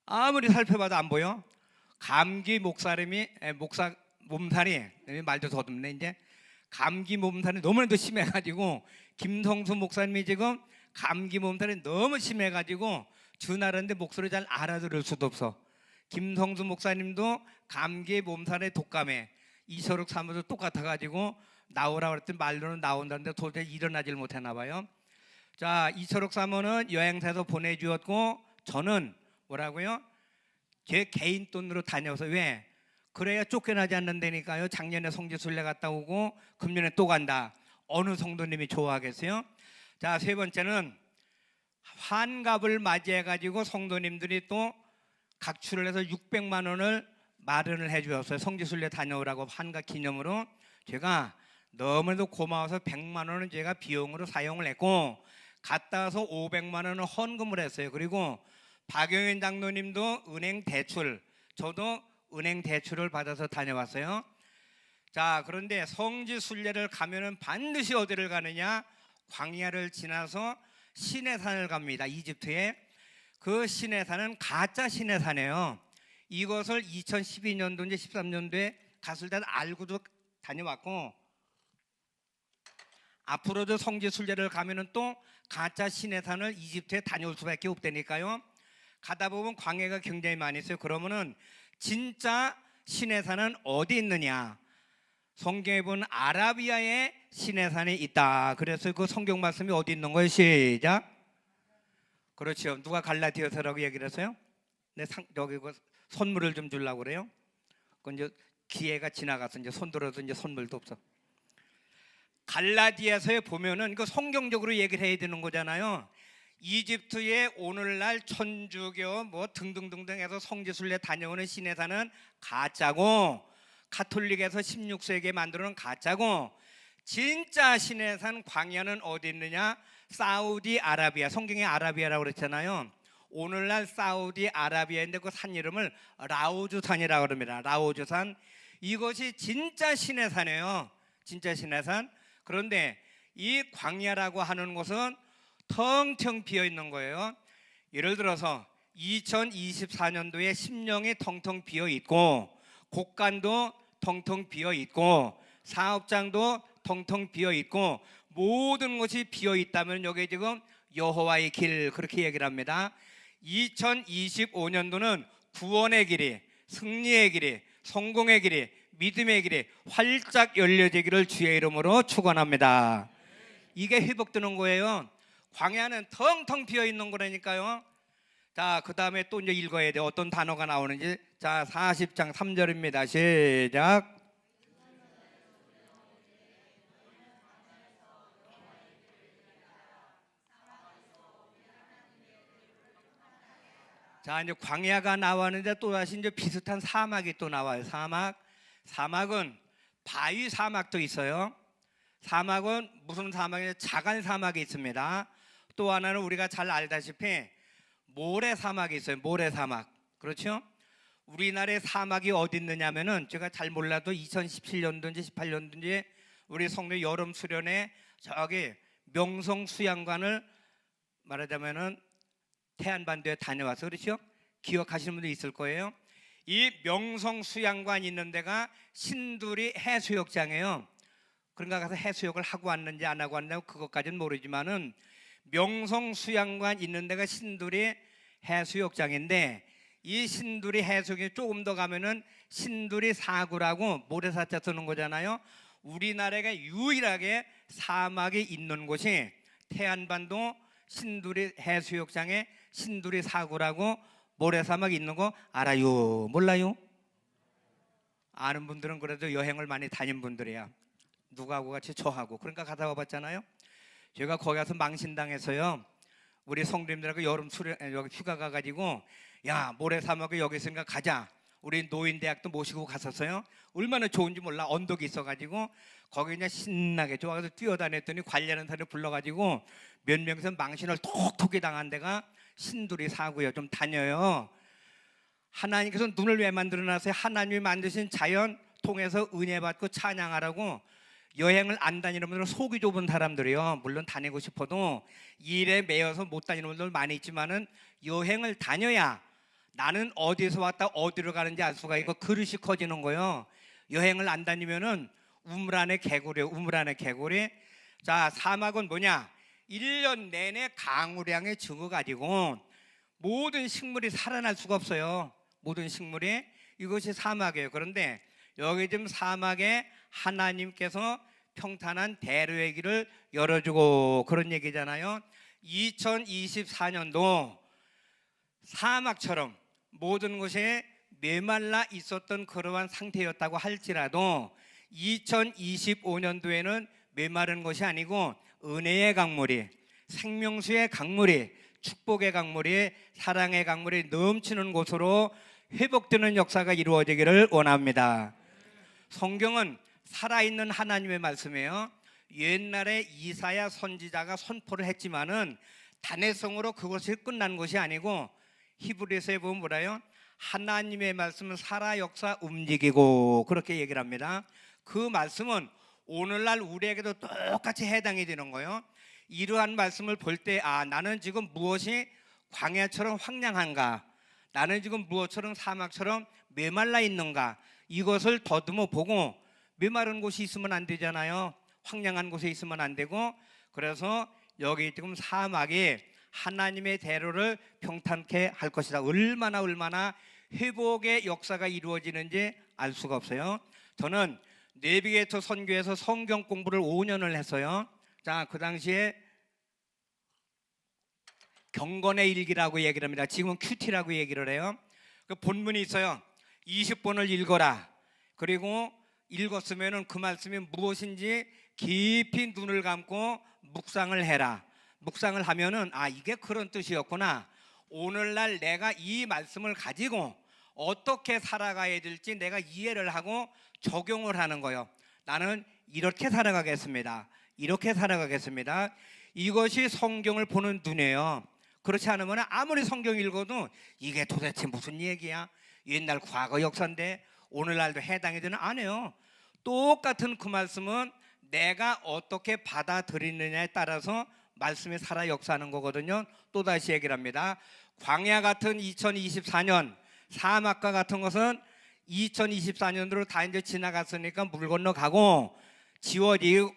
아무리 살펴봐도 안 보여. 감기 목살이 말도 더듬네 이제. 감기 몸살이 너무나도 심해가지고 김성수 목사님이 지금 감기 몸살이 너무 심해가지고 전화하는데 목소리 잘 알아들을 수도 없어. 김성수 목사님도 감기 몸살에 독감에 이철욱 사모도 똑같아가지고 나오라 그랬더니 말로는 나온다는데 도저히 일어나질 못했나 봐요. 자, 이철욱 사모는 여행사에서 보내주었고 저는 뭐라고요? 제 개인 돈으로 다녀서 왜? 그래야 쫓겨나지 않는다니까요. 작년에 성지순례 갔다 오고 금년에 또 간다. 어느 성도님이 좋아하겠어요? 자, 세 번째는 환갑을 맞이해가지고 성도님들이 또 각출을 해서 600만 원을 마련을 해주었어요. 성지순례 다녀오라고 환갑 기념으로. 제가 너무나도 고마워서 100만 원은 제가 비용으로 사용을 했고 갔다 와서 500만 원은 헌금을 했어요. 그리고 박영현 장로님도 은행 대출, 저도 은행 대출을 받아서 다녀왔어요. 자, 그런데 성지순례를 가면은 반드시 어디를 가느냐? 광야를 지나서 시내산을 갑니다. 이집트에. 그 시내산은 가짜 시내산이에요. 이것을 2012년도인지 13년도에 갔을 때 알고도 다녀왔고, 앞으로도 성지순례를 가면은 또 가짜 시내산을 이집트에 다녀올 수밖에 없다니까요. 가다 보면 광야가 굉장히 많이 있어요. 그러면은 진짜 시내산은 어디 있느냐? 성경에 보면 아라비아의 시내산이 있다. 그래서 그 성경 말씀이 어디 있는 거예요? 시작. 그렇죠. 누가 갈라디아서라고 얘기를 했어요? 네, 여기 그 선물을 좀 주려고 그래요. 그건 이제 기회가 지나가서 이제 손 들어도 이제 선물도 없어. 갈라디아서에 보면은 그 성경적으로 얘기를 해야 되는 거잖아요. 이집트의 오늘날 천주교 뭐 등등등등 해서 성지순례 다녀오는 시내산은 가짜고, 가톨릭에서 16세기에 만들어놓은 가짜고, 진짜 시내산 광야는 어디 있느냐? 사우디아라비아, 성경에 아라비아라고 그랬잖아요. 오늘날 사우디아라비아인데 그 산 이름을 라오즈산이라고 그럽니다. 라오즈산. 이것이 진짜 시내산이에요. 진짜 시내산. 그런데 이 광야라고 하는 곳은 텅텅 비어 있는 거예요. 예를 들어서 2024년도에 심령이 텅텅 비어 있고, 곳간도 텅텅 비어 있고, 사업장도 텅텅 비어 있고, 모든 것이 비어 있다면 여기 지금 여호와의 길, 그렇게 얘기를 합니다. 2025년도는 구원의 길이, 승리의 길이, 성공의 길이, 믿음의 길이 활짝 열려지기를 주의 이름으로 축원합니다. 이게 회복되는 거예요. 광야는 텅텅 비어 있는 거라니까요. 자, 그 다음에 또 이제 읽어야 돼. 어떤 단어가 나오는지. 자, 40장 3절입니다. 시작. 자, 이제 광야가 나왔는데 또 다시 이제 비슷한 사막이 또 나와요. 사막은 바위 사막도 있어요. 사막은 무슨 사막이냐? 자갈 사막이 있습니다. 또 하나는 우리가 잘 알다시피 모래 사막이 있어요. 모래 사막. 그렇죠? 우리나라의 사막이 어디 있느냐면은 제가 잘 몰라도 2017년도인지 18년도인지 우리 성도 여름 수련회 저기 명성 수양관을 말하자면은 태안반도에 다녀와서, 그렇죠? 기억하시는 분도 있을 거예요. 이 명성 수양관 있는 데가 신두리 해수욕장이에요. 그런가 가서 해수욕을 하고 왔는지 안 하고 왔는지 그것까지는 모르지만은 명성 수양관 있는 데가 신두리 해수욕장인데, 이 신두리 해수욕이 조금 더 가면은 신두리 사구라고 모래사자 쓰는 거잖아요. 우리나라가 유일하게 사막이 있는 곳이 태안반도 신두리 해수욕장에 신두리 사구라고 모래사막이 있는 거 알아요? 몰라요? 아는 분들은 그래도 여행을 많이 다닌 분들이야. 누구하고 같이 저하고. 그러니까 가다 와봤잖아요. 제가 거기 가서 망신당해서요, 우리 성도님들하고 여름 수련 여기 휴가 가가지고 야, 모래사막에 여기 있으니까 가자. 우리 노인대학도 모시고 갔었어요. 얼마나 좋은지 몰라. 언덕이 있어가지고 거기 그냥 신나게 좋아서 뛰어다녔더니 관리하는 사람을 불러가지고 몇 명이서 망신을 톡톡히 당한 데가 신두리 사구요. 좀 다녀요. 하나님께서 눈을 왜 만들어놨어요? 하나님이 만드신 자연 통해서 은혜 받고 찬양하라고. 여행을 안 다니는 분들은 속이 좁은 사람들이요. 물론 다니고 싶어도 일에 매여서 못 다니는 분들 많이 있지만은 여행을 다녀야 나는 어디서 왔다 어디로 가는지 알 수가 있고 그릇이 커지는 거예요. 여행을 안 다니면은 우물 안에 개구리예요. 우물 안에 개구리. 자, 사막은 뭐냐? 1년 내내 강우량의 증거 가지고 모든 식물이 살아날 수가 없어요. 모든 식물이. 이것이 사막이에요. 그런데 여기 지금 사막에 하나님께서 평탄한 대로의 길을 열어주고 그런 얘기잖아요. 2024년도 사막처럼 모든 곳에 메말라 있었던 그러한 상태였다고 할지라도 2025년도에는 메마른 것이 아니고 은혜의 강물이, 생명수의 강물이, 축복의 강물이, 사랑의 강물이 넘치는 곳으로 회복되는 역사가 이루어지기를 원합니다. 성경은 살아있는 하나님의 말씀이에요. 옛날에 이사야 선지자가 선포를 했지만은 단회성으로 그것이 끝난 것이 아니고 히브리서에 보면 뭐라요? 하나님의 말씀은 살아 역사 움직이고 그렇게 얘기를 합니다. 그 말씀은 오늘날 우리에게도 똑같이 해당이 되는 거예요. 이러한 말씀을 볼 때 나는 지금 무엇이 광야처럼 황량한가, 나는 지금 무엇처럼 사막처럼 메말라 있는가, 이것을 더듬어 보고 메마른 곳이 있으면 안 되잖아요. 황량한 곳에 있으면 안 되고, 그래서 여기 지금 사막에 하나님의 대로를 평탄케 할 것이다. 얼마나 회복의 역사가 이루어지는지 알 수가 없어요. 저는 내비게이터 선교에서 성경 공부를 5년을 했어요. 자, 그 당시에 경건의 일기라고 얘기를 합니다. 지금은 큐티라고 얘기를 해요. 그 본문이 있어요. 20번을 읽어라. 그리고 읽었으면 그 말씀이 무엇인지 깊이 눈을 감고 묵상을 해라. 묵상을 하면은 이게 그런 뜻이었구나. 오늘날 내가 이 말씀을 가지고 어떻게 살아가야 될지 내가 이해를 하고 적용을 하는 거예요. 나는 이렇게 살아가겠습니다. 이렇게 살아가겠습니다. 이것이 성경을 보는 눈이에요. 그렇지 않으면 아무리 성경 읽어도 이게 도대체 무슨 얘기야? 옛날 과거 역사인데 오늘날도 해당이 되는 안 해요. 똑같은 그 말씀은 내가 어떻게 받아들이느냐에 따라서 말씀이 살아 역사하는 거거든요. 또다시 얘기를 합니다. 광야 같은 2024년, 사막과 같은 것은 2024년으로 다 이제 지나갔으니까 물 건너가고, 10월 이후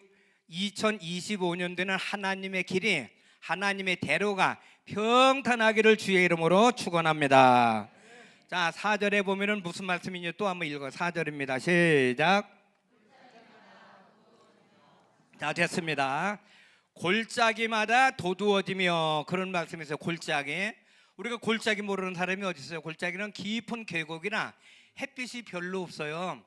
2025년도에는 하나님의 길이, 하나님의 대로가 평탄하기를 주의 이름으로 축원합니다. 자, 4절에 보면은 무슨 말씀이냐 또 한번 읽어. 4절입니다. 시작. 자, 됐습니다. 골짜기마다 도두어지며, 그런 말씀이 있어요. 골짜기. 우리가 골짜기 모르는 사람이 어디 있어요? 골짜기는 깊은 계곡이나 햇빛이 별로 없어요.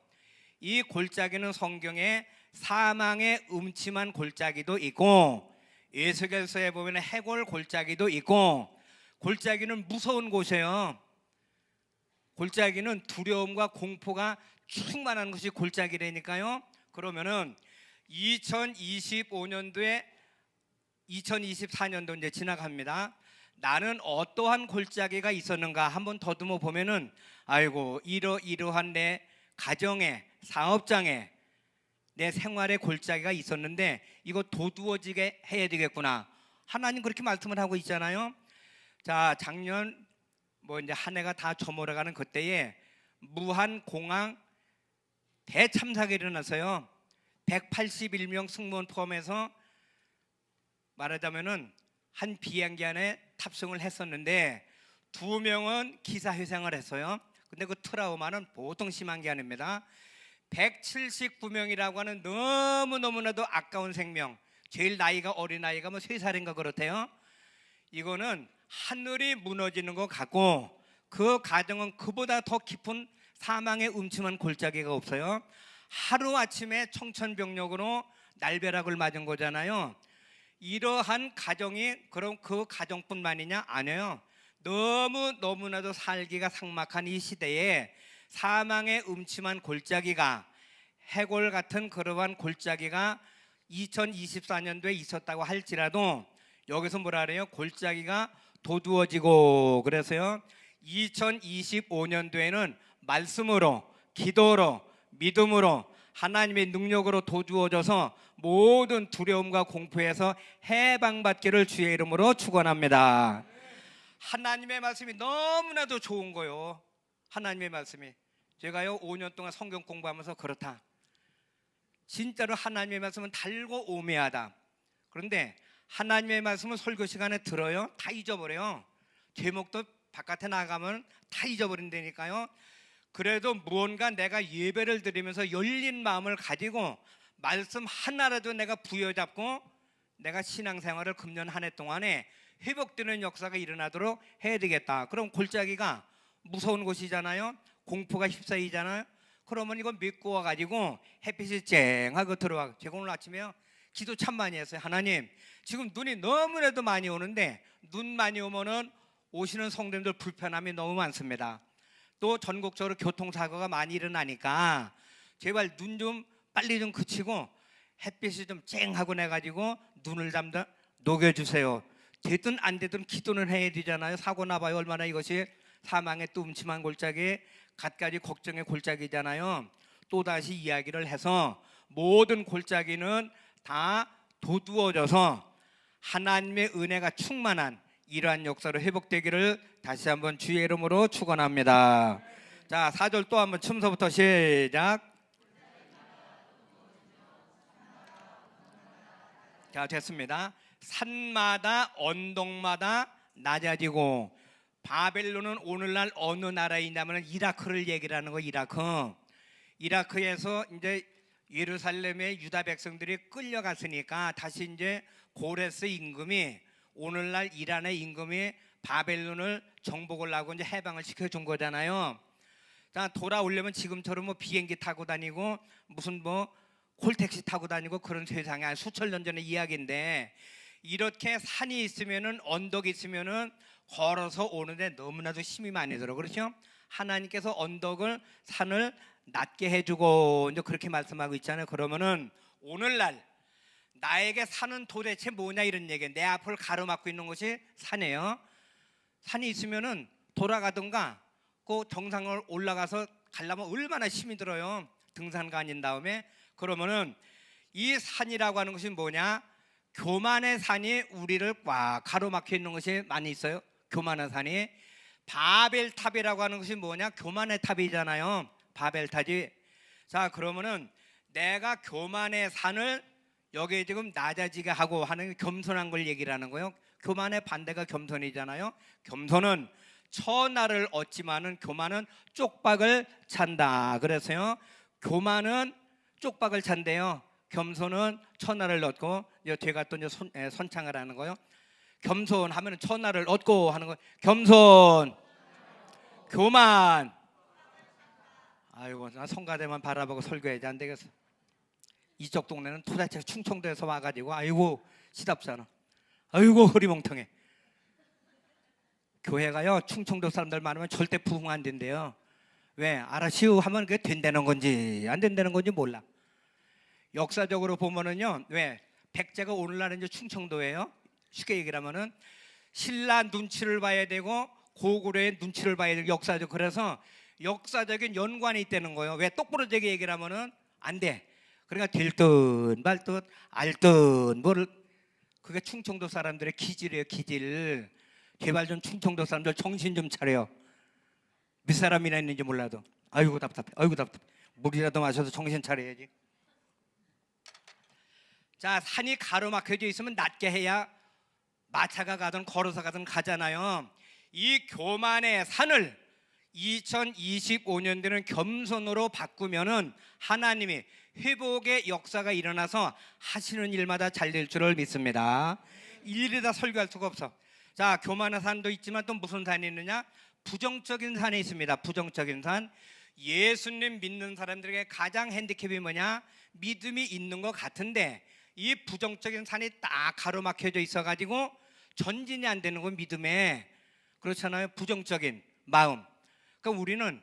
이 골짜기는 성경에 사망의 음침한 골짜기도 있고, 에스겔서에 보면 해골 골짜기도 있고, 골짜기는 무서운 곳이에요. 골짜기는 두려움과 공포가 충만한 것이 골짜기라니까요. 그러면은 2025년도에 2024년도 이제 지나갑니다. 나는 어떠한 골짜기가 있었는가 한번 더듬어 보면은 아이고, 이러한 내 가정에, 사업장에, 내 생활의 골짜기가 있었는데 이거 도두어지게 해야 되겠구나. 하나님 그렇게 말씀을 하고 있잖아요. 자, 작년 이제 한 해가 다 저물어가는 그때에 무한 공항 대참사가 일어나서요. 181명 승무원 포함해서 말하자면은 한 비행기 안에 탑승을 했었는데 2명은 기사회생을 했어요. 근데 그 트라우마는 보통 심한 게 아닙니다. 179명이라고 하는 너무나도 아까운 생명, 제일 나이가 어린 나이가 3살인가 그렇대요. 이거는 하늘이 무너지는 것 같고, 그 가정은 그보다 더 깊은 사망의 음침한 골짜기가 없어요. 하루아침에 청천벽력으로 날벼락을 맞은 거잖아요. 이러한 가정이 그럼 그 가정뿐만이냐? 아니에요. 너무나도 살기가 삭막한 이 시대에 사망의 음침한 골짜기가, 해골 같은 그러한 골짜기가 2024년도에 있었다고 할지라도 여기서 뭐라 그래요? 골짜기가 도두어지고, 그래서요 2025년도에는 말씀으로, 기도로, 믿음으로, 하나님의 능력으로 도두어져서 모든 두려움과 공포에서 해방받기를 주의 이름으로 축원합니다. 하나님의 말씀이 너무나도 좋은 거요. 하나님의 말씀이, 제가요 5년 동안 성경 공부하면서 그렇다. 진짜로 하나님의 말씀은 달고 오매하다. 그런데 하나님의 말씀은 설교 시간에 들어요, 다 잊어버려요. 제목도 바깥에 나가면 다 잊어버린다니까요. 그래도 무언가 내가 예배를 드리면서 열린 마음을 가지고 말씀 하나라도 내가 부여잡고 내가 신앙생활을 금년 한 해 동안에 회복되는 역사가 일어나도록 해야 되겠다. 그럼 골짜기가 무서운 곳이잖아요. 공포가 휩싸이잖아요. 그러면 이거 믿고 와가지고 햇빛이 쨍하고 들어와. 제가 오늘 아침에요 기도 참 많이 했어요. 하나님, 지금 눈이 너무나도 많이 오는데 눈 많이 오면은 오시는 성도님들 불편함이 너무 많습니다. 또 전국적으로 교통사고가 많이 일어나니까 제발 눈 좀 빨리 좀 그치고 햇빛이 좀 쨍하고 내가지고 눈을 잠다 녹여주세요. 되든 안 되든 기도는 해야 되잖아요. 사고 나봐요. 얼마나 이것이 사망의 또 음침한 골짜기, 갖가지 걱정의 골짜기잖아요. 또다시 이야기를 해서 모든 골짜기는 다 도두어져서 하나님의 은혜가 충만한 이러한 역사로 회복되기를 다시 한번 주의 이름으로 축원합니다. 자, 4절 또 한번 춤서부터 시작. 자, 됐습니다. 산마다 언덕마다 낮아지고, 바벨론은 오늘날 어느 나라에 있냐면 이라크를 얘기를 하는 거. 이라크에서 이제 예루살렘의 유다 백성들이 끌려갔으니까 다시 이제 고레스 임금이, 오늘날 이란의 임금이 바벨론을 정복을 하고 이제 해방을 시켜준 거잖아요. 자, 돌아오려면 지금처럼 뭐 비행기 타고 다니고 무슨 뭐 콜택시 타고 다니고 그런 세상이 한 수천 년 전의 이야기인데, 이렇게 산이 있으면은, 언덕이 있으면은 걸어서 오는데 너무나도 힘이 많이 들어. 그렇죠? 하나님께서 언덕을, 산을 낮게 해주고 이제 그렇게 말씀하고 있잖아요. 그러면은 오늘날 나에게 산은 도대체 뭐냐 이런 얘기예요. 내 앞을 가로막고 있는 것이 산이에요. 산이 있으면은 돌아가든가 그 정상을 올라가서 가려면 얼마나 힘이 들어요. 등산 가닌 다음에. 그러면은 이 산이라고 하는 것이 뭐냐? 교만의 산이 우리를 꽉 가로막혀 있는 것이 많이 있어요. 교만의 산이. 바벨탑이라고 하는 것이 뭐냐? 교만의 탑이잖아요. 바벨탑이. 자, 그러면은 내가 교만의 산을 여기에 지금 낮아지게 하고 하는 겸손한 걸 얘기를 하는 거예요. 교만의 반대가 겸손이잖아요. 겸손은 천하를 얻지만은 교만은 쪽박을 찬다. 그래서요, 교만은 쪽박을 찬대요. 겸손은 천하를 얻고, 제가 또 이제 선창을 하는 거예요. 겸손하면 천하를 얻고 하는 거. 겸손, 교만. 아이고, 나 성가대만 바라보고 설교해야지 안 되겠어. 이쪽 동네는 도대체 충청도에서 와가지고 아이고 시답잖아. 아이고 흐리멍텅해. 교회가요 충청도 사람들 많으면 절대 부흥 안 된대요. 왜? 알아시오 하면 그게 된다는 건지 안 된다는 건지 몰라. 역사적으로 보면은요, 왜 백제가 오늘날 이제 충청도예요. 쉽게 얘기를 하면은 신라 눈치를 봐야 되고 고구려의 눈치를 봐야 되고, 역사적. 그래서 역사적인 연관이 있다는 거예요. 왜? 똑부러지게 얘기를 하면은 안 돼. 그러니까 될 듯 말 듯 알 듯 뭐를, 그게 충청도 사람들의 기질이에요. 기질. 제발 좀 충청도 사람들 정신 좀 차려요. 몇 사람이나 있는지 몰라도. 아이고 답답해. 아이고 답답해. 물이라도 마셔서 정신 차려야지. 자, 산이 가로막혀져 있으면 낮게 해야 마차가 가든 걸어서 가든 가잖아요. 이 교만의 산을 2025년도는 겸손으로 바꾸면은 하나님이 회복의 역사가 일어나서 하시는 일마다 잘 될 줄을 믿습니다. 일일이 다 설교할 수가 없어. 자, 교만한 산도 있지만 또 무슨 산이 있느냐? 부정적인 산이 있습니다. 부정적인 산. 예수님 믿는 사람들에게 가장 핸디캡이 뭐냐? 믿음이 있는 것 같은데 이 부정적인 산이 딱 가로막혀져 있어가지고 전진이 안 되는 건 믿음에. 그렇잖아요. 부정적인 마음. 그러니까 우리는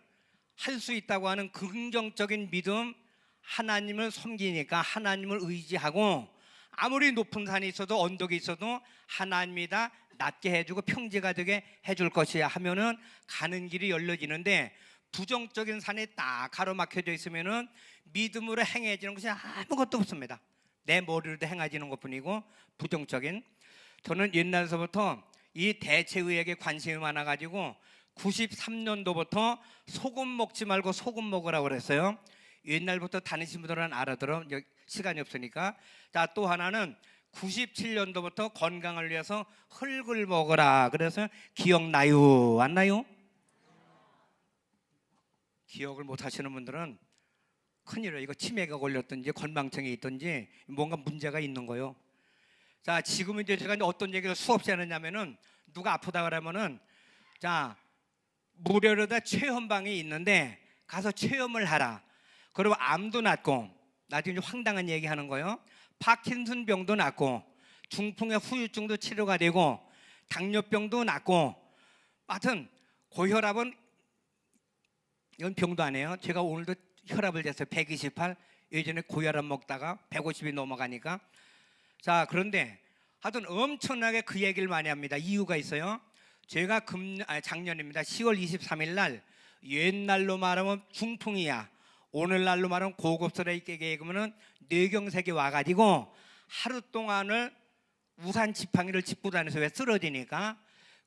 할 수 있다고 하는 긍정적인 믿음, 하나님을 섬기니까 하나님을 의지하고, 아무리 높은 산이 있어도 언덕이 있어도 하나님이 다 낮게 해주고 평지가 되게 해줄 것이야 하면은 가는 길이 열려지는데, 부정적인 산이 딱 가로막혀져 있으면은 믿음으로 행해지는 것이 아무것도 없습니다. 내 머리로도 행해지는 것뿐이고. 부정적인. 저는 옛날서부터 이 대체의학에 관심이 많아가지고 93년도부터 소금 먹지 말고 소금 먹으라고 그랬어요. 옛날부터 다니신 분들은 알아들어. 시간이 없으니까. 자, 또 하나는 97년도부터 건강을 위해서 흙을 먹어라. 그래서 기억나요? 안 나요? 기억을 못 하시는 분들은 큰일이에요. 이거 치매가 걸렸든지 건망증이 있든지 뭔가 문제가 있는 거예요. 자, 지금 이제 제가 어떤 얘기를 수없이 하느냐면은, 누가 아프다 그러면은, 자, 무료로다 체험방이 있는데 가서 체험을 하라. 그리고 암도 낫고, 나중에 황당한 얘기 하는 거예요. 파킨슨 병도 낫고, 중풍의 후유증도 치료가 되고, 당뇨병도 낫고, 하여튼 고혈압은 이건 병도 아니에요. 제가 오늘도 혈압을 쟀어요. 128. 예전에 고혈압 먹다가 150이 넘어가니까. 자, 그런데 하여튼 엄청나게 그 얘기를 많이 합니다. 이유가 있어요. 제가 작년입니다. 10월 23일 날, 옛날로 말하면 중풍이야, 오늘날로 말하면 고급스러워 있게 얘기하면 뇌경색이 와가지고 하루 동안을 우산 지팡이를 짚고 다녀서 왜 쓰러지니까.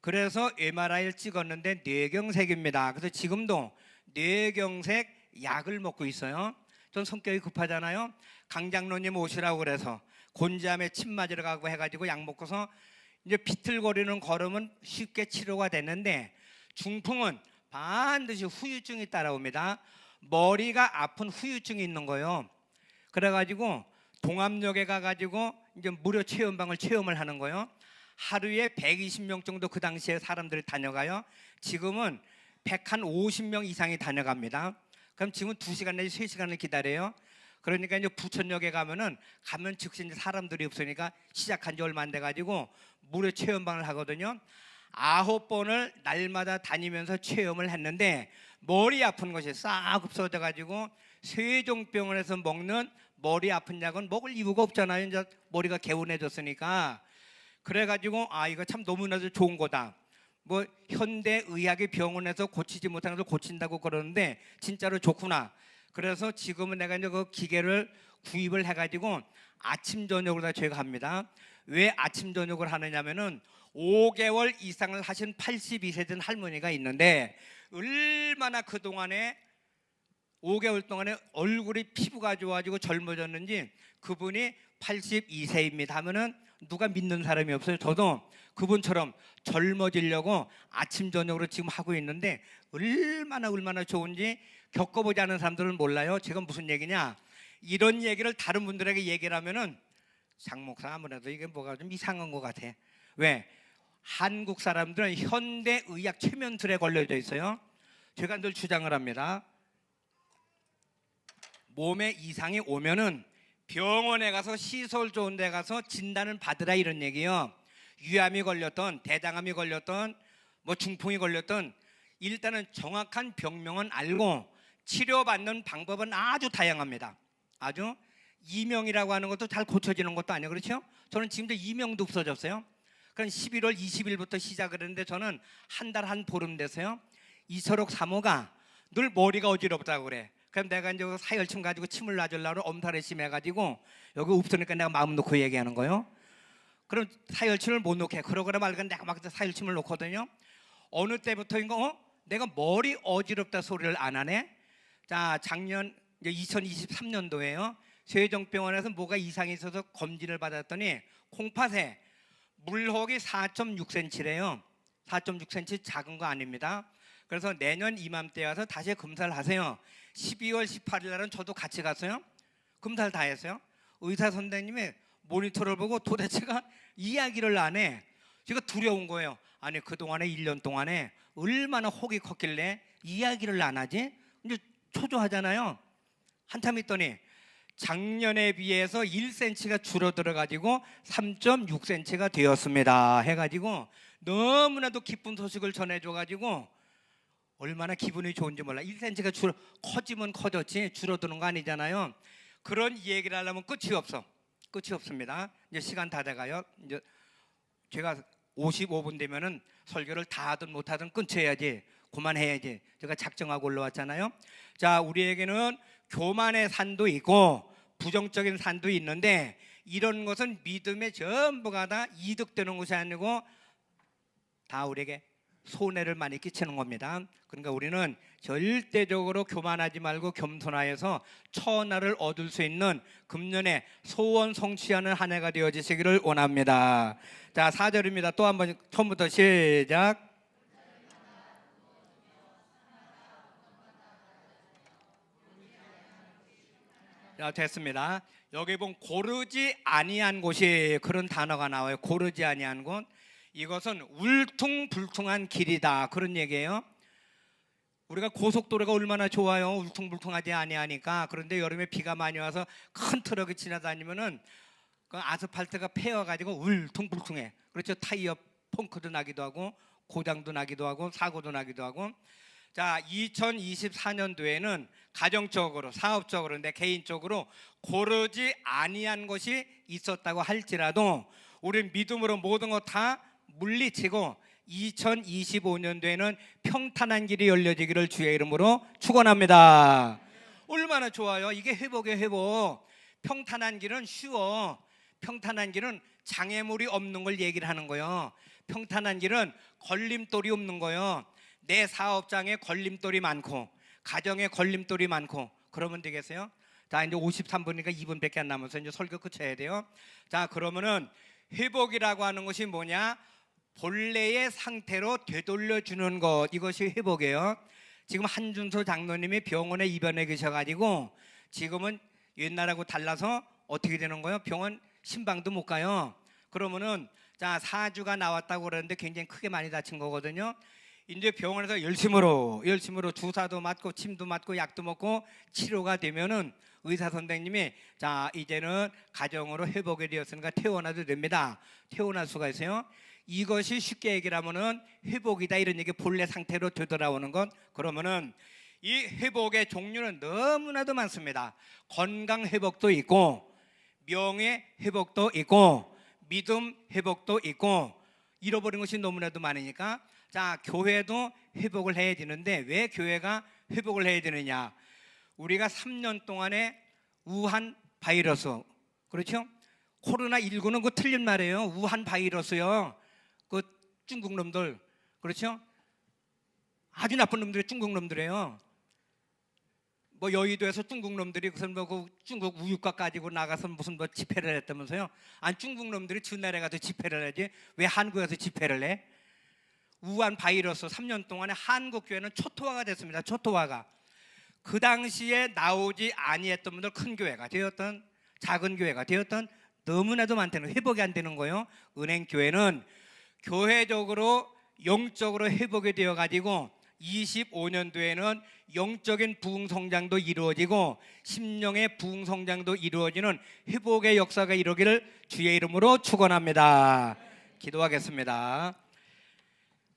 그래서 MRI를 찍었는데 뇌경색입니다. 그래서 지금도 뇌경색 약을 먹고 있어요. 전 성격이 급하잖아요. 강장로님 오시라고 그래서 곤지암에 침 맞으러 가고 해가지고 약 먹고서 이제 비틀거리는 걸음은 쉽게 치료가 됐는데, 중풍은 반드시 후유증이 따라옵니다. 머리가 아픈 후유증이 있는 거예요. 그래가지고 동암역에 가가지고 이제 무료 체험방을 체험을 하는 거예요. 하루에 120명 정도 그 당시에 사람들이 다녀가요. 지금은 150명 이상이 다녀갑니다. 그럼 지금 2시간 내지 3시간을 기다려요. 그러니까 이제 부천역에 가면 즉시 이제 사람들이 없으니까 시작한 지 얼마 안 돼가지고 무료 체험방을 하거든요. 9번을 날마다 다니면서 체험을 했는데 머리 아픈 것이 싹 없어져가지고 세종병원에서 먹는 머리 아픈 약은 먹을 이유가 없잖아요. 이제 머리가 개운해졌으니까. 그래가지고 이거 참 너무나도 좋은 거다. 뭐 현대 의학의 병원에서 고치지 못하는 걸 고친다고 그러는데 진짜로 좋구나. 그래서 지금은 내가 이제 그 기계를 구입을 해가지고 아침 저녁으로 다 제가 합니다. 왜 아침 저녁을 하느냐면은 5개월 이상을 하신 82세 된 할머니가 있는데 얼마나 그 동안에 5개월 동안에 얼굴이 피부가 좋아지고 젊어졌는지, 그분이 82세입니다 하면은 누가 믿는 사람이 없어요. 저도 그분처럼 젊어지려고 아침 저녁으로 지금 하고 있는데 얼마나 좋은지 겪어보지 않은 사람들은 몰라요. 제가 무슨 얘기냐, 이런 얘기를 다른 분들에게 얘기를 하면은 장 목사 아무래도 이게 뭐가 좀 이상한 것 같아. 왜? 한국 사람들은 현대 의학 최면틀에 걸려져 있어요. 제가 늘 주장을 합니다. 몸에 이상이 오면은 병원에 가서 시설 좋은 데 가서 진단을 받으라, 이런 얘기예요. 위암이 걸렸던, 대장암이 걸렸던, 뭐 중풍이 걸렸던, 일단은 정확한 병명은 알고 치료받는 방법은 아주 다양합니다. 아주 이명이라고 하는 것도 잘 고쳐지는 것도 아니에요. 그렇죠? 저는 지금도 이명도 없어졌어요. 그럼 11월 20일부터 시작을 했는데 저는 한 달 한 보름 돼서요. 이철옥 사모가 늘 머리가 어지럽다고 그래. 그럼 내가 이제 사혈침 가지고 침을 놔주려고 엄살에 심해가지고 여기 없으니까 내가 마음 놓고 얘기하는 거예요. 그럼 사혈침을 못 놓게. 그러거나 말거나 내가 막 사혈침을 놓거든요. 어느 때부터인가 내가 머리 어지럽다 소리를 안 하네. 자, 작년 2023년도에요. 세종병원에서 뭐가 이상이 있어서 검진을 받았더니 콩팥에 물혹이 4.6cm래요. 4.6cm 작은 거 아닙니다. 그래서 내년 이맘때 와서 다시 검사를 하세요. 12월 18일 날은 저도 같이 갔어요. 검사를 다 했어요. 의사 선생님이 모니터를 보고 도대체가 이야기를 안 해. 제가 두려운 거예요. 아니 그동안에 1년 동안에 얼마나 혹이 컸길래 이야기를 안 하지? 이제 초조하잖아요. 한참 있더니 작년에 비해서 1cm가 줄어들어가지고 3.6cm가 되었습니다 해가지고 너무나도 기쁜 소식을 전해줘가지고 얼마나 기분이 좋은지 몰라. 1cm가 커지면 커졌지 줄어드는 거 아니잖아요. 그런 얘기를 하려면 끝이 없어. 끝이 없습니다. 이제 시간 다 돼가요. 이제 제가 55분 되면은 설교를 다 하든 못하든 끊쳐야지, 그만해야지 제가 작정하고 올라왔잖아요. 자, 우리에게는 교만의 산도 있고 부정적인 산도 있는데 이런 것은 믿음의 전부가 다 이득되는 것이 아니고 다 우리에게 손해를 많이 끼치는 겁니다. 그러니까 우리는 절대적으로 교만하지 말고 겸손하여서 천하를 얻을 수 있는 금년에 소원 성취하는 한 해가 되어지시기를 원합니다. 자, 4절입니다. 또 한번 처음부터 시작. 자, 됐습니다. 여기 보면 고르지 아니한 곳이 그런 단어가 나와요. 고르지 아니한 곳. 이것은 울퉁불퉁한 길이다, 그런 얘기예요. 우리가 고속도로가 얼마나 좋아요. 울퉁불퉁하지 아니하니까. 그런데 여름에 비가 많이 와서 큰 트럭이 지나다니면은 그 아스팔트가 패여가지고 울퉁불퉁해. 그렇죠. 타이어 펑크도 나기도 하고 고장도 나기도 하고 사고도 나기도 하고. 자, 2024년도에는 가정적으로, 사업적으로, 내 개인적으로 고르지 아니한 것이 있었다고 할지라도 우리 믿음으로 모든 것 다 물리치고 2025년도에는 평탄한 길이 열려지기를 주의 이름으로 축원합니다. 얼마나 좋아요. 이게 회복이에요, 회복. 평탄한 길은 쉬워. 평탄한 길은 장애물이 없는 걸 얘기를 하는 거예요. 평탄한 길은 걸림돌이 없는 거예요. 내 사업장에 걸림돌이 많고 가정에 걸림돌이 많고 그러면 되겠어요? 자, 이제 53분이니까 2분밖에 안 남아서 이제 설교 끝쳐야 돼요. 자, 그러면은 회복이라고 하는 것이 뭐냐? 본래의 상태로 되돌려 주는 것, 이것이 회복이에요. 지금 한준소 장로님이 병원에 입원해 계셔가지고 지금은 옛날하고 달라서 어떻게 되는 거예요? 병원 신방도 못 가요. 그러면은 자, 사주가 나왔다고 그러는데 굉장히 크게 많이 다친 거거든요. 이제 병원에서 열심으로 주사도 맞고 침도 맞고 약도 먹고 치료가 되면은 의사 선생님이 자, 이제는 가정으로 회복이 되었으니까 퇴원해도 됩니다. 퇴원할 수가 있어요. 이것이 쉽게 얘기를 하면은 회복이다, 이런 얘기. 본래 상태로 되돌아오는 것. 그러면은 이 회복의 종류는 너무나도 많습니다. 건강 회복도 있고 명예 회복도 있고 믿음 회복도 있고 잃어버린 것이 너무나도 많으니까 자, 교회도 회복을 해야 되는데 왜 교회가 회복을 해야 되느냐? 우리가 3년 동안에 우한 바이러스, 그렇죠? 코로나19는 그 틀린 말이에요. 우한 바이러스요. 그 중국 놈들, 그렇죠? 아주 나쁜 놈들이 중국 놈들이에요. 뭐 여의도에서 중국 놈들이 무슨 뭐 중국 우유곽 가지고 나가서 무슨 뭐 집회를 했다면서요? 아니, 중국 놈들이 저 나라에 가서 집회를 하지 왜 한국에서 집회를 해? 우한 바이러스 3년 동안에 한국 교회는 초토화가 됐습니다. 초토화가. 그 당시에 나오지 아니했던 분들, 큰 교회가 되었던 작은 교회가 되었던 너무나도 많다는, 회복이 안 되는 거예요. 은행 교회는 교회적으로 영적으로 회복이 되어 가지고 25년도에는 영적인 부흥 성장도 이루어지고 심령의 부흥 성장도 이루어지는 회복의 역사가 이루기를 주의 이름으로 축원합니다. 기도하겠습니다.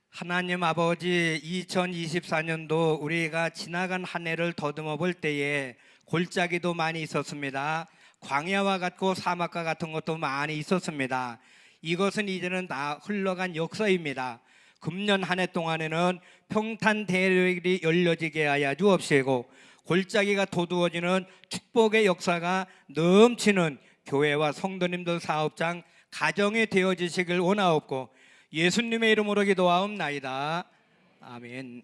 하나님 아버지, 2024년도 우리가 지나간 한 해를 더듬어 볼 때에 골짜기도 많이 있었습니다. 광야와 같고 사막과 같은 것도 많이 있었습니다. 이것은 이제는 다 흘러간 역사입니다. 금년 한 해 동안에는 평탄 대열이 열려지게 하여 주옵시고 골짜기가 도두어지는 축복의 역사가 넘치는 교회와 성도님들, 사업장, 가정이 되어지시길 원하옵고 예수님의 이름으로 기도하옵나이다. 아멘.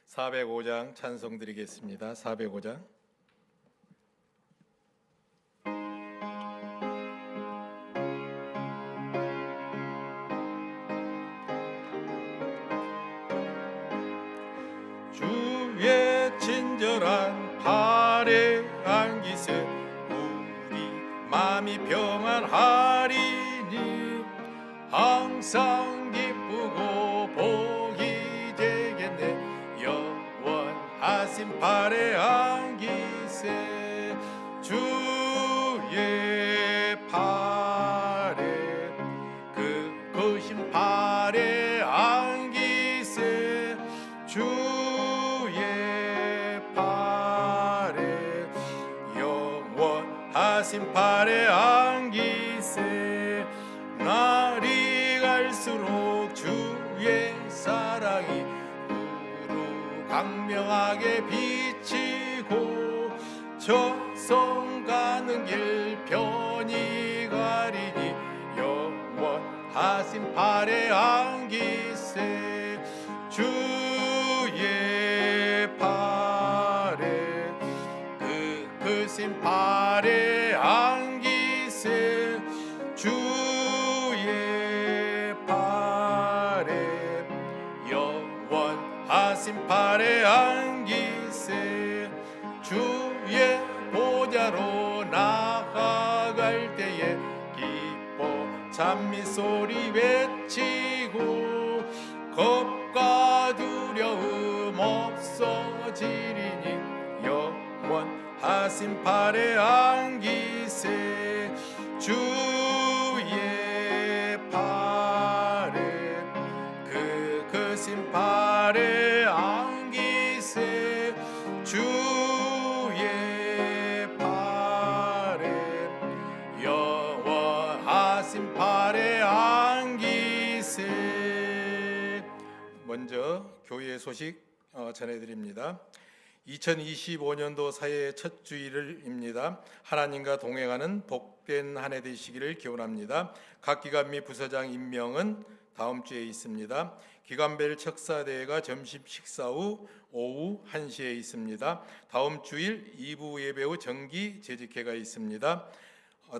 405장 찬송 드리겠습니다. 405장. 주의 친절한 팔에 안기세 우리 마음이 평안하리니 항상 기쁘고 복이 되겠네 영원하신 팔에 안기세 주의 팔에 그 거신 팔에 안기세 주의 팔에 영원하신 팔에 안기세 날이 갈수록 주의 사랑이 두루 강명하게 비치고 저성 가는 길 편히 가리니 영원하신 팔에 안기세 주의 팔에 그 크신 팔에 안기세 주의 팔에 영원하신 팔에 안기세 주의 보좌로 나아갈 때에 기뻐 찬미 소리 외치고 겁과 두려움 없어지리니 영원하신 팔에 안기세 주의 팔에 가슴 팔에 안기세. 먼저 교회 소식 전해드립니다. 2025년도 사회의 첫 주일입니다. 하나님과 동행하는 복된 한 해 되시기를 기원합니다. 각 기관 및 부서장 임명은 다음 주에 있습니다. 기관별 척사대회가 점심 식사 후 오후 1시에 있습니다. 다음 주일 2부 예배 후 정기 재직회가 있습니다.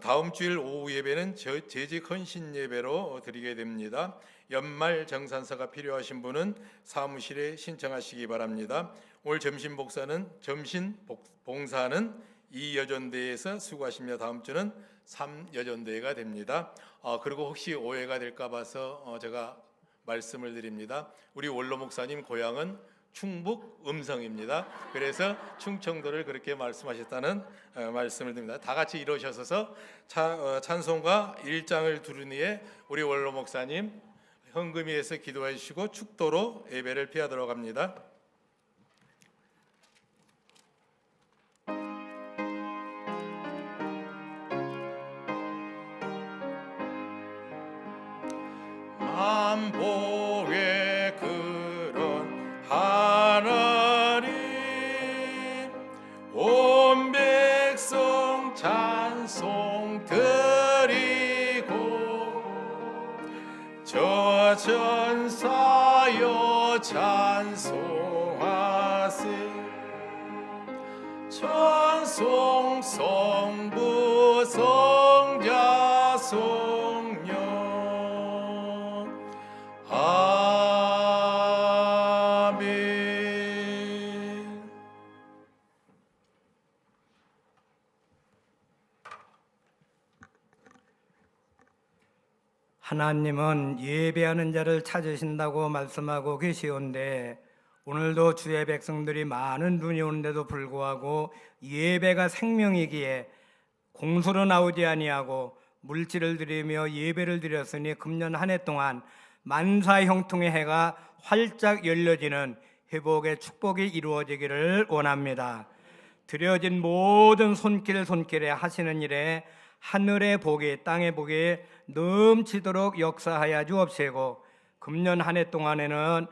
다음 주일 오후 예배는 재직 헌신 예배로 드리게 됩니다. 연말 정산서가 필요하신 분은 사무실에 신청하시기 바랍니다. 오늘 점심 봉사는 2여전대에서 수고하시며 다음 주는 3여전대가 됩니다. 그리고 혹시 오해가 될까 봐서 제가 말씀을 드립니다. 우리 원로 목사님 고향은 충북 음성입니다. 그래서 충청도를 그렇게 말씀하셨다는 말씀을 드립니다. 다 같이 일어서서 찬송가 1장을 두른 후에 우리 원로 목사님 헌금위에서 기도해 주시고 축도로 예배를 피하도록 합니다. 만복의 그런 하나님 온 백성 찬송 드리고 저 전사여 찬송하세. 찬송 성부 성자 성령 아멘. 하나님은 예배하는 자를 찾으신다고 말씀하고 계시온데 오늘도 주의 백성들이 많은 눈이 오는데도 불구하고 예배가 생명이기에 공수로 나오지 아니하고 물질을 드리며 예배를 드렸으니 금년 한 해 동안 만사 형통의 해가 활짝 열려지는 회복의 축복이 이루어지기를 원합니다. 드려진 모든 손길에 하시는 일에 하늘의 복이 땅의 복이 넘치도록 역사하여 주옵시고 금년 한 해 동안에는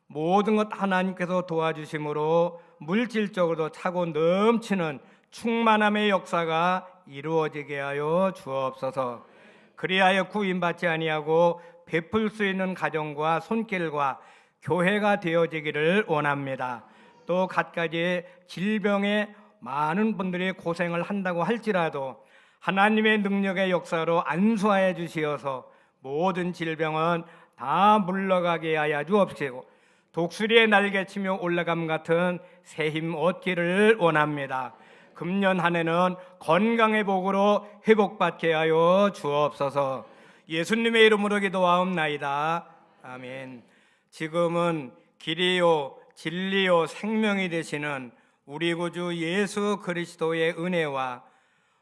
모든 것 하나님께서 도와주심으로 물질적으로도 차고 넘치는 충만함의 역사가 이루어지게 하여 주옵소서. 그리하여 구인받지 아니하고 베풀 수 있는 가정과 손길과 교회가 되어지기를 원합니다. 또 갖가지 질병에 많은 분들이 고생을 한다고 할지라도 하나님의 능력의 역사로 안수하여 주시어서 모든 질병은 다 물러가게 하여 주옵시고 독수리의 날개치며 올라감 같은 새 힘 얻기를 원합니다. 금년 한 해는 건강의 복으로 회복받게 하여 주옵소서. 예수님의 이름으로 기도하옵나이다. 아멘. 지금은 길이요 진리요 생명이 되시는 우리 구주 예수 그리스도의 은혜와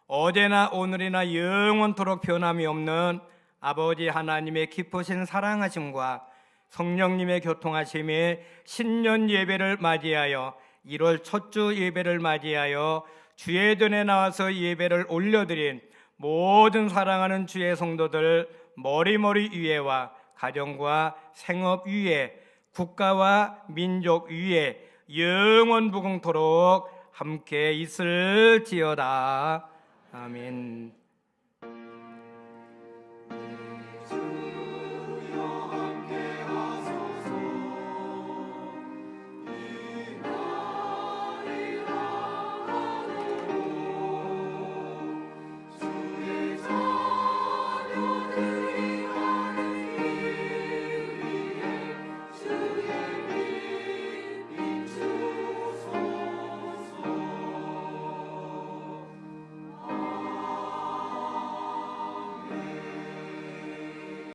어제나 오늘이나 영원토록 변함이 없는 아버지 하나님의 깊으신 사랑하심과 성령님의 교통하심이 신년 예배를 맞이하여 1월 첫 주 예배를 맞이하여 주의 전에 나와서 예배를 올려드린 모든 사랑하는 주의 성도들 머리머리 위에와 가정과 생업 위에 국가와 민족 위에 영원 무궁토록 함께 있을지어다. 아멘.